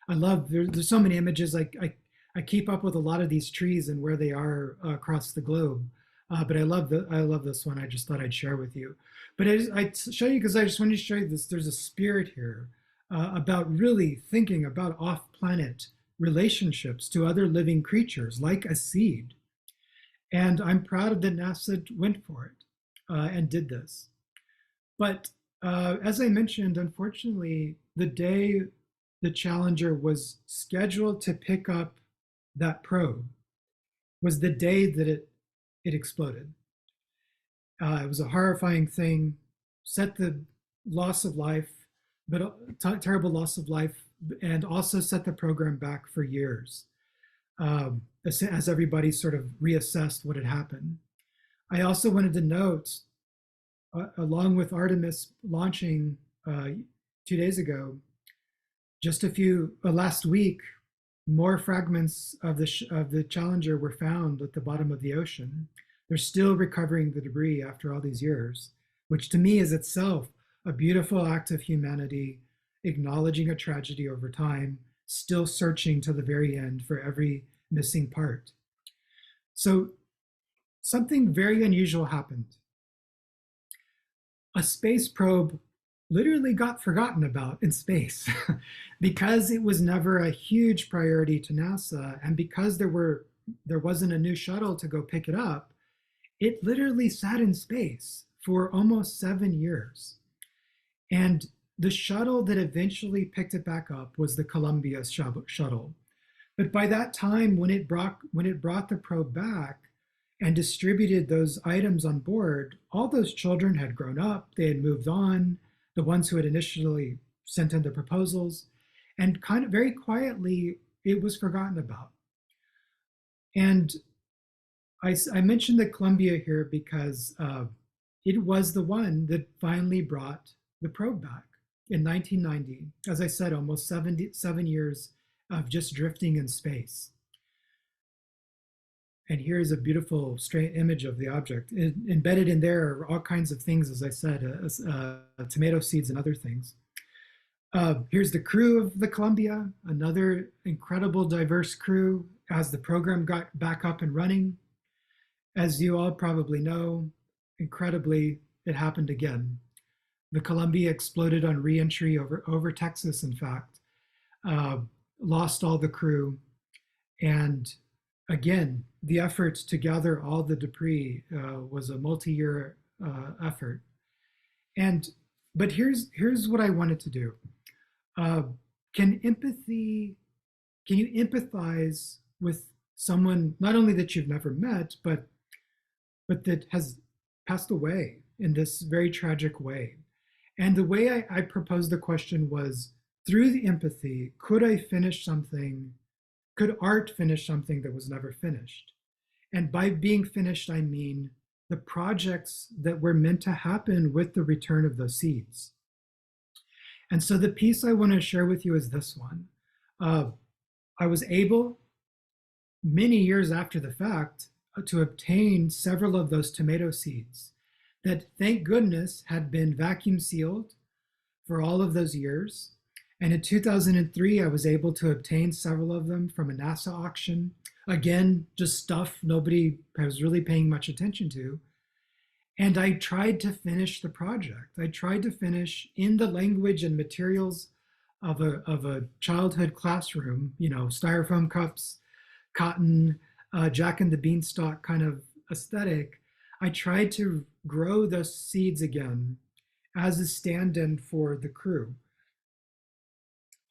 S2: I love, there's so many images. I keep up with a lot of these trees and where they are across the globe. But I love this one. I just thought I'd share with you. But I show you because I just wanted to show you this. There's a spirit here about really thinking about off-planet relationships to other living creatures, like a seed. And I'm proud that NASA went for it and did this. But as I mentioned, unfortunately, the day the Challenger was scheduled to pick up that probe was the day that it exploded. It was a horrifying thing, set the loss of life, but terrible loss of life, and also set the program back for years as everybody sort of reassessed what had happened. I also wanted to note, along with Artemis launching 2 days ago, just last week, more fragments of the Challenger were found at the bottom of the ocean. They're still recovering the debris after all these years, which to me is itself a beautiful act of humanity, acknowledging a tragedy over time, still searching to the very end for every missing part. So something very unusual happened. A space probe literally got forgotten about in space because it was never a huge priority to NASA, and because there wasn't a new shuttle to go pick it up, it literally sat in space for almost 7 years. And the shuttle that eventually picked it back up was the Columbia shuttle. But by that time, when it brought the probe back and distributed those items on board, all those children had grown up, they had moved on, the ones who had initially sent in the proposals, and kind of very quietly, it was forgotten about. And I mentioned the Columbia here because it was the one that finally brought the probe back in 1990. As I said, almost 7 years of just drifting in space. And here's a beautiful straight image of the object. Embedded in there are all kinds of things, as I said, tomato seeds and other things. Here's the crew of the Columbia, another incredible diverse crew as the program got back up and running. As you all probably know, incredibly, it happened again. The Columbia exploded on re-entry over Texas, in fact, lost all the crew. And again, the effort to gather all the debris was a multi-year effort. But here's what I wanted to do. Can you empathize with someone not only that you've never met, but that has passed away in this very tragic way? And the way I proposed the question was, through the empathy, could art finish something that was never finished? And by being finished, I mean the projects that were meant to happen with the return of those seeds. And so the piece I want to share with you is this one. I was able, many years after the fact, to obtain several of those tomato seeds that, thank goodness, had been vacuum sealed for all of those years. And in 2003, I was able to obtain several of them from a NASA auction. Again, just stuff nobody was really paying much attention to. And I tried to finish the project. I tried to finish in the language and materials of a childhood classroom, styrofoam cups, cotton, Jack and the Beanstalk kind of aesthetic. I tried to grow those seeds again as a stand-in for the crew.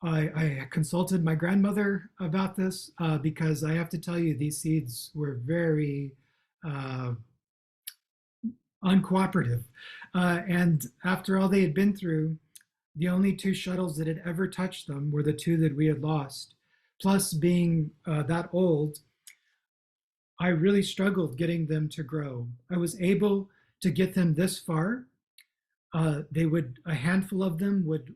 S2: I consulted my grandmother about this because I have to tell you, these seeds were very uncooperative. And after all they had been through, the only 2 shuttles that had ever touched them were the 2 that we had lost. Plus, being that old, I really struggled getting them to grow. I was able to get them this far. A handful of them would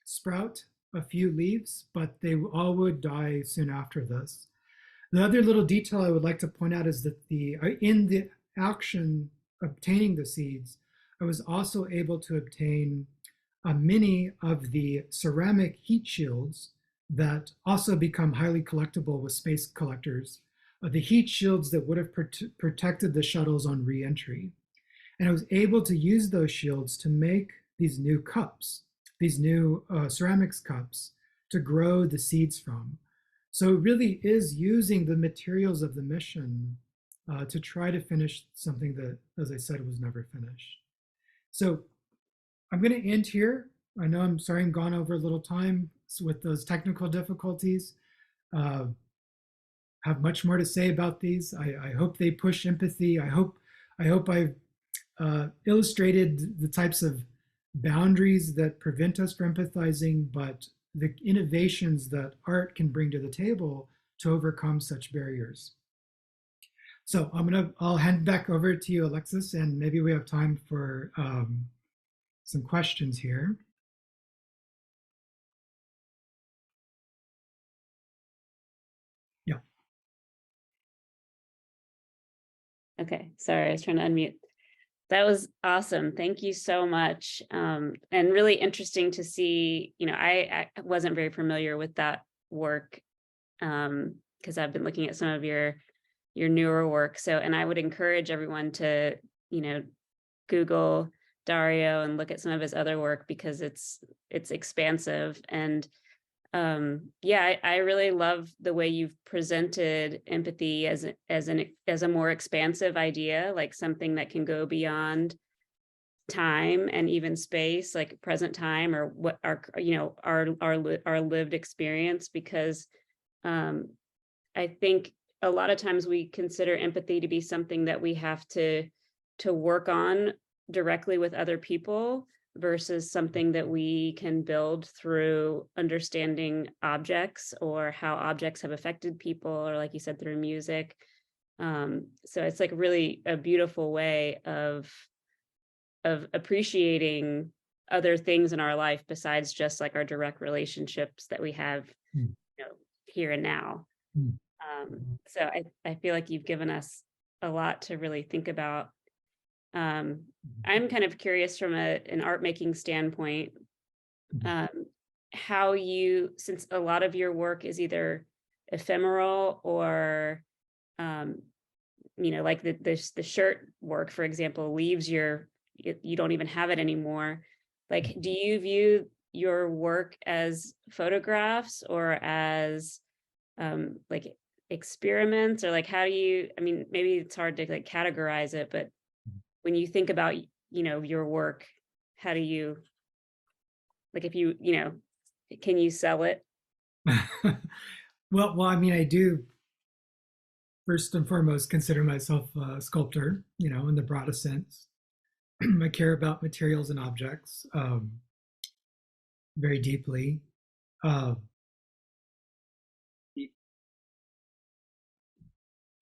S2: sprout a few leaves, but they all would die soon after this. The other little detail I would like to point out is that in the auction obtaining the seeds, I was also able to obtain many of the ceramic heat shields that also become highly collectible with space collectors, the heat shields that would have protected the shuttles on re-entry. And I was able to use those shields to make these new cups, these new ceramics cups to grow the seeds from. So it really is using the materials of the mission to try to finish something that, as I said, was never finished. So I'm going to end here. I know I'm sorry I'm gone over a little time with those technical difficulties. Have much more to say about these. I hope they push empathy. I hope I've illustrated the types of boundaries that prevent us from empathizing, but the innovations that art can bring to the table to overcome such barriers. So I'll hand back over to you, Alexis, and maybe we have time for some questions here. Yeah.
S1: Okay, sorry, I was trying to unmute. That was awesome. Thank you so much. And really interesting to see, I wasn't very familiar with that work because I've been looking at some of your newer work. So, and I would encourage everyone to, Google Dario and look at some of his other work because it's expansive. And Yeah, I really love the way you've presented empathy as as a more expansive idea, like something that can go beyond time and even space, like present time or what our our lived experience. Because um, I think a lot of times we consider empathy to be something that we have to work on directly with other people versus something that we can build through understanding objects or how objects have affected people, or like you said, through music. So it's like really a beautiful way of appreciating other things in our life besides just like our direct relationships that we have,
S2: Mm,
S1: here and now.
S2: mm,
S1: So I feel like you've given us a lot to really think about. Um, I'm kind of curious from an art making standpoint,
S2: mm,
S1: um, how you, since a lot of your work is either ephemeral or, um, like the shirt work, for example, leaves you don't even have it anymore. Like, do you view your work as photographs or as like experiments, or like how do you, I mean, maybe it's hard to like categorize it, but when you think about, your work, how do you, like, if you, can you sell it?
S2: mm. Well, I mean, I do first and foremost consider myself a sculptor, in the broadest sense. I care about materials and objects very deeply. Uh,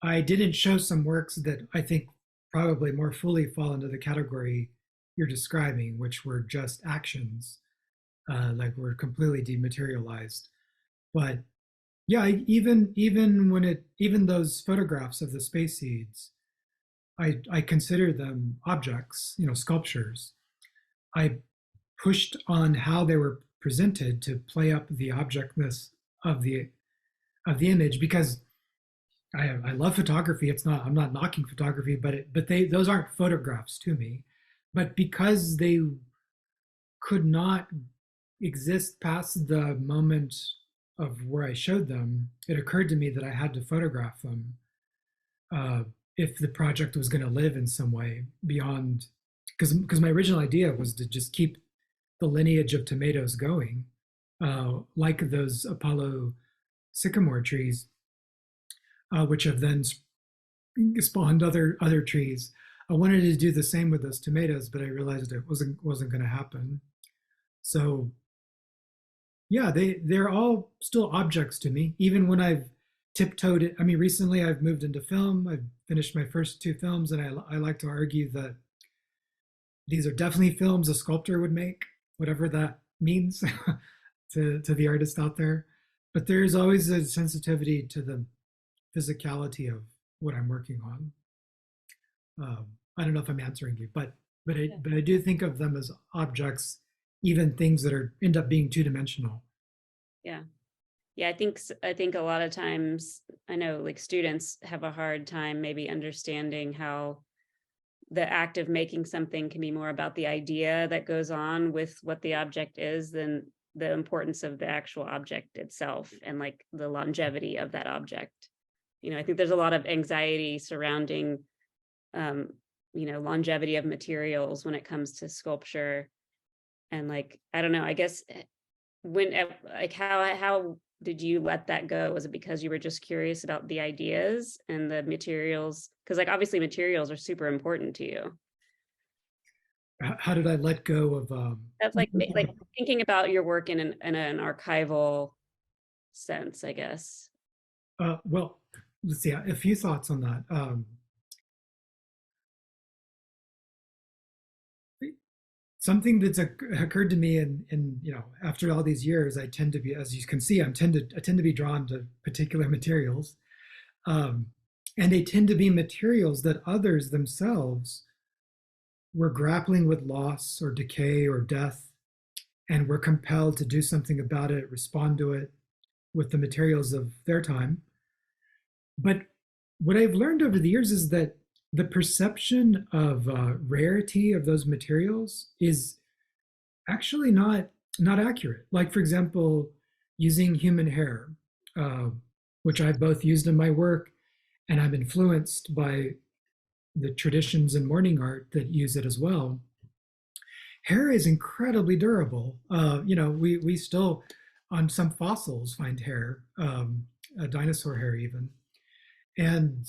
S2: I didn't show some works that I think probably more fully fall into the category you're describing, which were just actions, like were completely dematerialized. But yeah, even those photographs of the space seeds, I consider them objects, sculptures. I pushed on how they were presented to play up the objectness of the image because I love photography. I'm not knocking photography, but those aren't photographs to me. But because they could not exist past the moment of where I showed them, it occurred to me that I had to photograph them uh, if the project was going to live in some way beyond. Because my original idea was to just keep the lineage of tomatoes going, like those Apollo sycamore trees, which have then spawned other trees. I wanted to do the same with those tomatoes, but I realized it wasn't going to happen. So yeah, they're all still objects to me, even when I've tiptoed it. I mean, recently I've moved into film. I've finished my first two films, and I like to argue that these are definitely films a sculptor would make, whatever that means to the artist out there. But there's always a sensitivity to the physicality of what I'm working on. I don't know if I'm answering you, but I do think of them as objects, even things that are end up being two dimensional.
S1: Yeah. Yeah, I think a lot of times I know like students have a hard time maybe understanding how the act of making something can be more about the idea that goes on with what the object is than the importance of the actual object itself and like the longevity of that object. I think there's a lot of anxiety surrounding um, longevity of materials when it comes to sculpture. And like, I don't know, I guess like how did you let that go? Was it because you were just curious about the ideas and the materials? Because like obviously materials are super important to you.
S2: How did I let go of?
S1: That's like thinking about your work in an archival sense, I guess.
S2: Well, let's see. A few thoughts on that. Something that's occurred to me, in after all these years, I tend to be, as you can see, I tend to be drawn to particular materials, um, and they tend to be materials that others themselves were grappling with loss or decay or death, and were compelled to do something about it, respond to it with the materials of their time. But what I've learned over the years is that the perception of rarity of those materials is actually not accurate. Like, for example, using human hair, uh, which I've both used in my work, and I'm influenced by the traditions in mourning art that use it as well. Hair is incredibly durable. We still on some fossils find hair, dinosaur hair even, and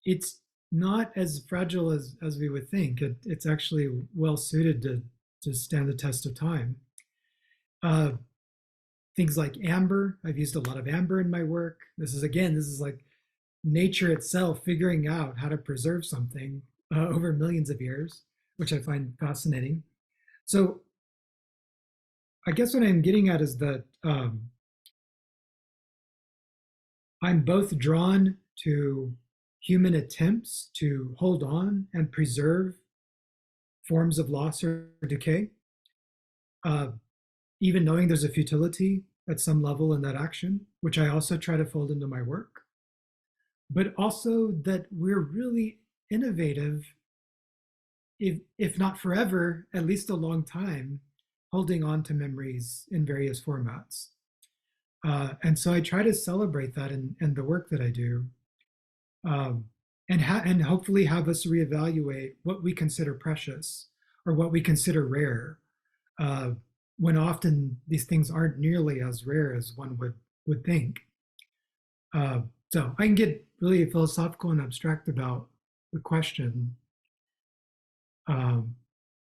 S2: it's not as fragile as we would think. It's actually well suited to stand the test of time. Uh, Things like amber, I've used a lot of amber in my work. This is like nature itself figuring out how to preserve something over millions of years, which I find fascinating. So I guess what I'm getting at is that I'm both drawn to human attempts to hold on and preserve forms of loss or decay, uh, even knowing there's a futility at some level in that action, which I also try to fold into my work, but also that we're really innovative, if not forever, at least a long time, holding on to memories in various formats. And so I try to celebrate that in the work that I do, um, and hopefully have us reevaluate what we consider precious or what we consider rare, uh, when often these things aren't nearly as rare as one would think. So I can get really philosophical and abstract about the question. Um,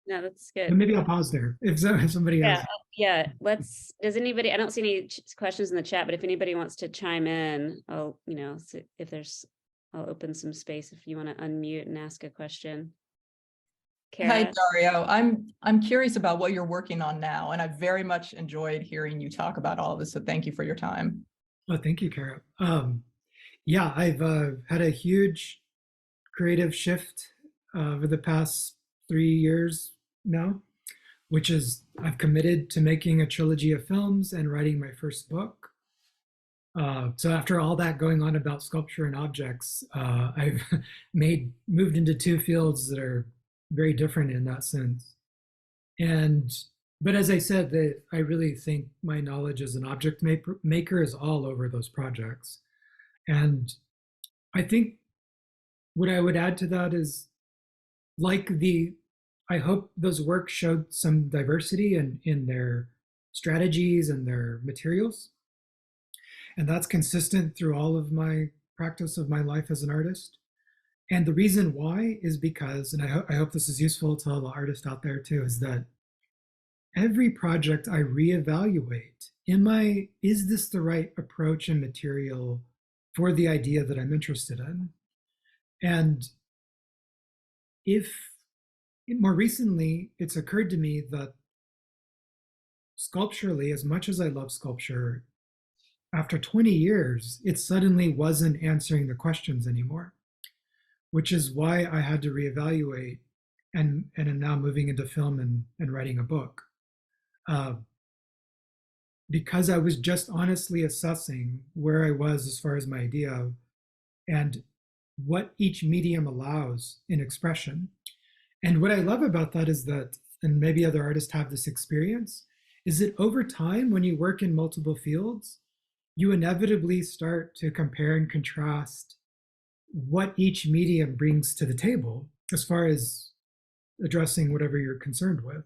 S1: No, that's
S2: but
S1: good.
S2: maybe I'll pause there if somebody
S1: Yeah,
S2: has.
S1: yeah. Does anybody, I don't see any questions in the chat, but if anybody wants to chime in, I'll, if there's, I'll open some space if you want to unmute and ask a question.
S3: Hi,
S1: Kara?
S3: Dario. I'm curious about what you're working on now, and I very much enjoyed hearing you talk about all of this. So thank you for your time.
S2: Oh, thank you, Kara. Yeah, I've had a huge creative shift over the past 3 years now, which is I've committed to making a trilogy of films and writing my first book. So after all that going on about sculpture and objects, I've moved into two fields that are very different in that sense. And but as I said, that I really think my knowledge as an object maker is all over those projects. And I think what I would add to that is I hope those works showed some diversity in their strategies and their materials. And that's consistent through all of my practice of my life as an artist. And the reason why is because, and I hope this is useful to all the artists out there too, is that every project I reevaluate, is this the right approach and material for the idea that I'm interested in? And if more recently, it's occurred to me that sculpturally, as much as I love sculpture, after 20 years, it suddenly wasn't answering the questions anymore, which is why I had to reevaluate and am now moving into film and writing a book. Because I was just honestly assessing where I was as far as my idea and what each medium allows in expression. And what I love about that is that, and maybe other artists have this experience, is that over time, when you work in multiple fields, you inevitably start to compare and contrast what each medium brings to the table as far as addressing whatever you're concerned with.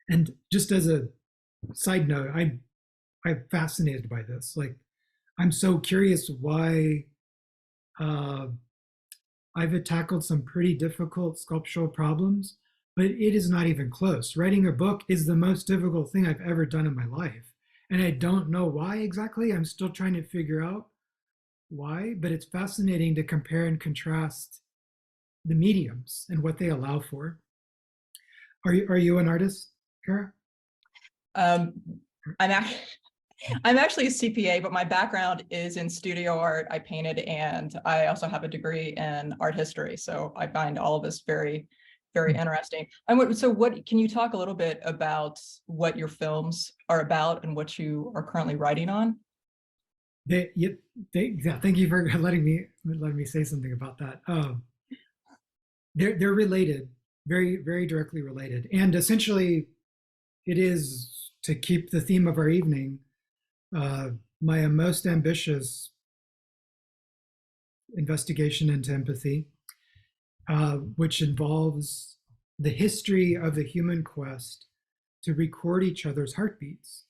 S2: And just as a side note, I'm fascinated by this. Like, I'm so curious why I've tackled some pretty difficult sculptural problems, but it is not even close. Writing a book is the most difficult thing I've ever done in my life. And I don't know why exactly. I'm still trying to figure out why, but it's fascinating to compare and contrast the mediums and what they allow for. Are you an artist, Kara?
S3: I'm actually I'm actually a CPA, but my background is in studio art. I painted, and I also have a degree in art history. So I find all of this very, very interesting. So what can you talk a little bit about what your films are about and what you are currently writing on?
S2: Yeah, thank you for letting me say something about that. They're related, very very directly related, and essentially, it is to keep the theme of our evening. my most ambitious investigation into empathy, which involves the history of the human quest to record each other's heartbeats.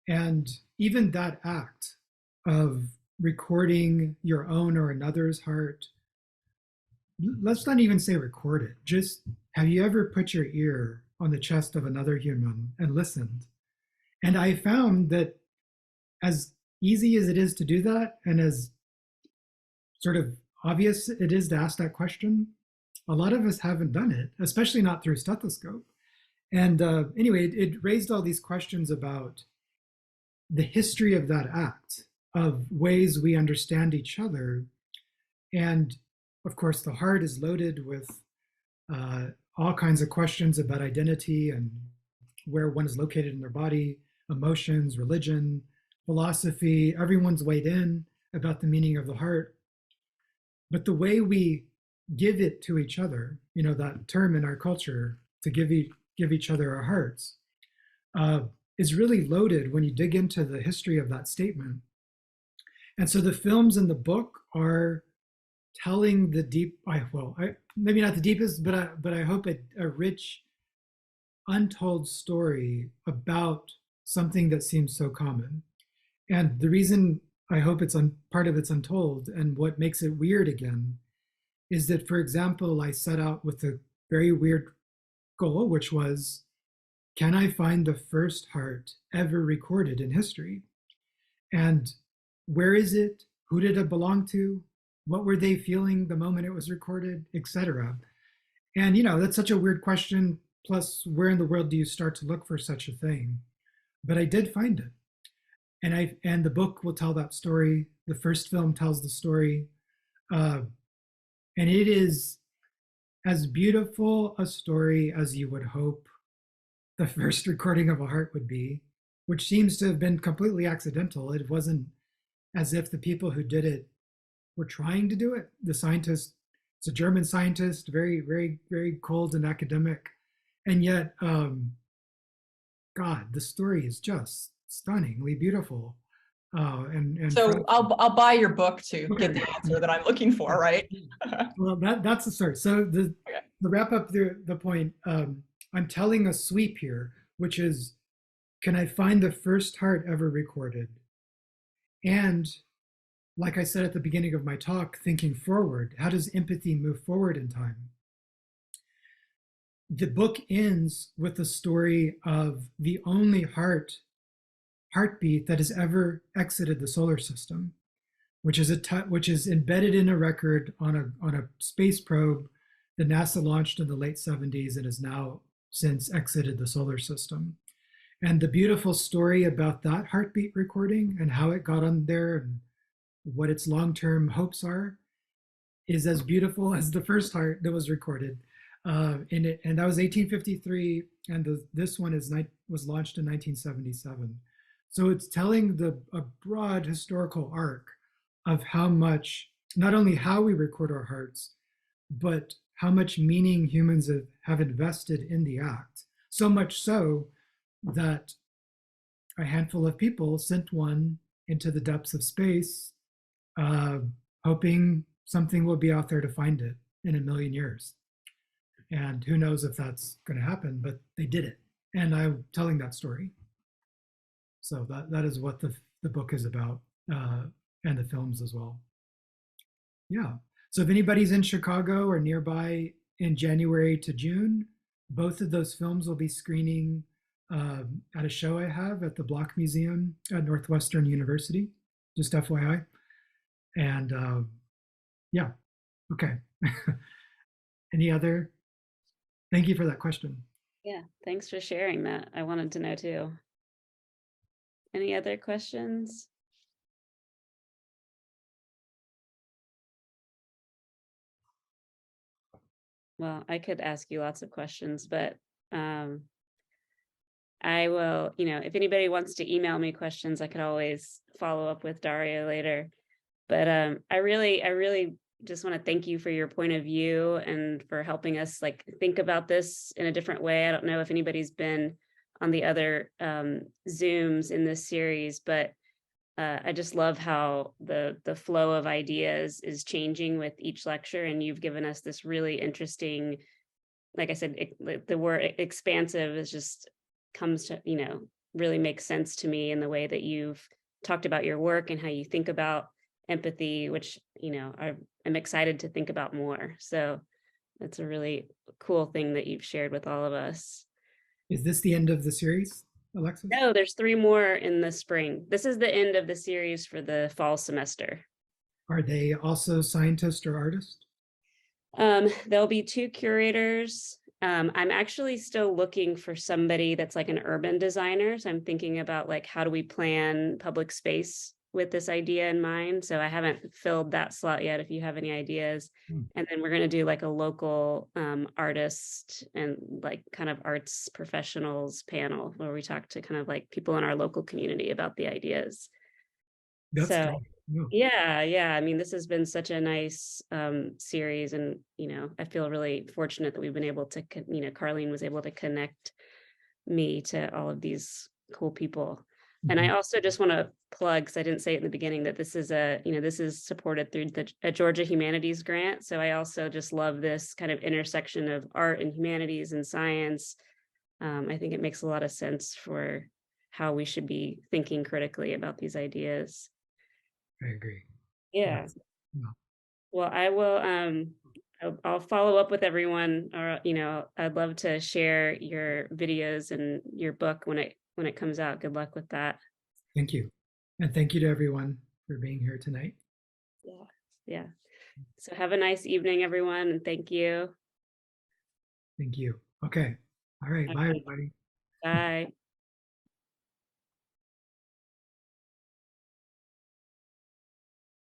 S2: And even that act of recording your own or another's heart, let's not even say record it, just have you ever put your ear on the chest of another human and listened? And I found that as easy as it is to do that, and as sort of obvious it is to ask that question, a lot of us haven't done it, especially not through stethoscope. And anyway, it raised all these questions about the history of that act, of ways we understand each other. And of course, the heart is loaded with all kinds of questions about identity and where one is located in their body, emotions, religion, philosophy. Everyone's weighed in about the meaning of the heart. But the way we give it to each other, you know, that term in our culture, to give each other our hearts, is really loaded when you dig into the history of that statement. And so the films in the book are telling the deep, maybe not the deepest, but I hope a rich, untold story about something that seems so common. And the reason I hope part of it's untold, and what makes it weird again, is that, for example, I set out with a very weird goal, which was, can I find the first heart ever recorded in history? And where is it? Who did it belong to? What were they feeling the moment it was recorded, etc.? And, you know, that's such a weird question. Plus, where in the world do you start to look for such a thing? But I did find it. And the book will tell that story. The first film tells the story. And it is as beautiful a story as you would hope the first recording of a heart would be, which seems to have been completely accidental. It wasn't as if the people who did it were trying to do it. The scientist, it's a German scientist, very, very, very cold and academic. And yet, God, the story is just stunningly beautiful. And
S3: so I'll buy your book to get the answer that I'm looking for, right?
S2: Well, that's the start. So the wrap up the point, I'm telling a sweep here, which is, can I find the first heart ever recorded? And like I said at the beginning of my talk, thinking forward, how does empathy move forward in time? The book ends with the story of the only heartbeat that has ever exited the solar system, which is embedded in a record on a space probe that NASA launched in the late 70s and has now since exited the solar system. And the beautiful story about that heartbeat recording and how it got on there and what its long-term hopes are is as beautiful as the first heart that was recorded. And that was 1853, and this one was launched in 1977. So it's telling a broad historical arc of how much, not only how we record our hearts, but how much meaning humans have invested in the act. So much so that a handful of people sent one into the depths of space, hoping something will be out there to find it in 1,000,000 years. And who knows if that's going to happen, but they did it. And I'm telling that story. So that is what the book is about, and the films as well. Yeah. So if anybody's in Chicago or nearby in January to June, both of those films will be screening at a show I have at the Block Museum at Northwestern University, just FYI. And yeah, okay. Any other? Thank you for that question.
S1: Yeah, thanks for sharing that. I wanted to know too. Any other questions? Well, I could ask you lots of questions, but I will, if anybody wants to email me questions, I could always follow up with Dario later. But I really just want to thank you for your point of view and for helping us think about this in a different way. I don't know if anybody's been the other Zooms in this series, but I just love how the flow of ideas is changing with each lecture, and you've given us this really interesting, like I said, the word expansive is just comes to, really makes sense to me in the way that you've talked about your work and how you think about empathy, which, I'm excited to think about more. So that's a really cool thing that you've shared with all of us.
S2: Is this the end of the series, Alexis?
S1: No, there's 3 more in the spring. This is the end of the series for the fall semester.
S2: Are they also scientists or artists?
S1: There'll be 2 curators. I'm actually still looking for somebody that's like an urban designer. So I'm thinking about like, how do we plan public space with this idea in mind? So I haven't filled that slot yet, if you have any ideas.
S2: Hmm.
S1: And then we're going to do like a local artist and like kind of arts professionals panel where we talk to kind of like people in our local community about the ideas.
S2: That's
S1: So
S2: great. Yeah.
S1: yeah. I mean, this has been such a nice series, and I feel really fortunate that we've been able to, Carlene was able to connect me to all of these cool people. And I
S2: Mhm.
S1: also just want to plug, because I didn't say it in the beginning, that this is this is supported through a Georgia Humanities grant. So I also just love this kind of intersection of art and humanities and science. I think it makes a lot of sense for how we should be thinking critically about these ideas.
S2: I agree.
S1: Yeah.
S2: Yes. Yeah.
S1: Well, I will I'll follow up with everyone, or I'd love to share your videos and your book when it comes out. Good luck with that.
S2: Thank you. And thank you to everyone for being here tonight.
S1: Yeah. Yeah. So have a nice evening, everyone, and thank you.
S2: Thank you. Okay. All right. Bye,
S1: Okay.
S2: everybody.
S1: Bye.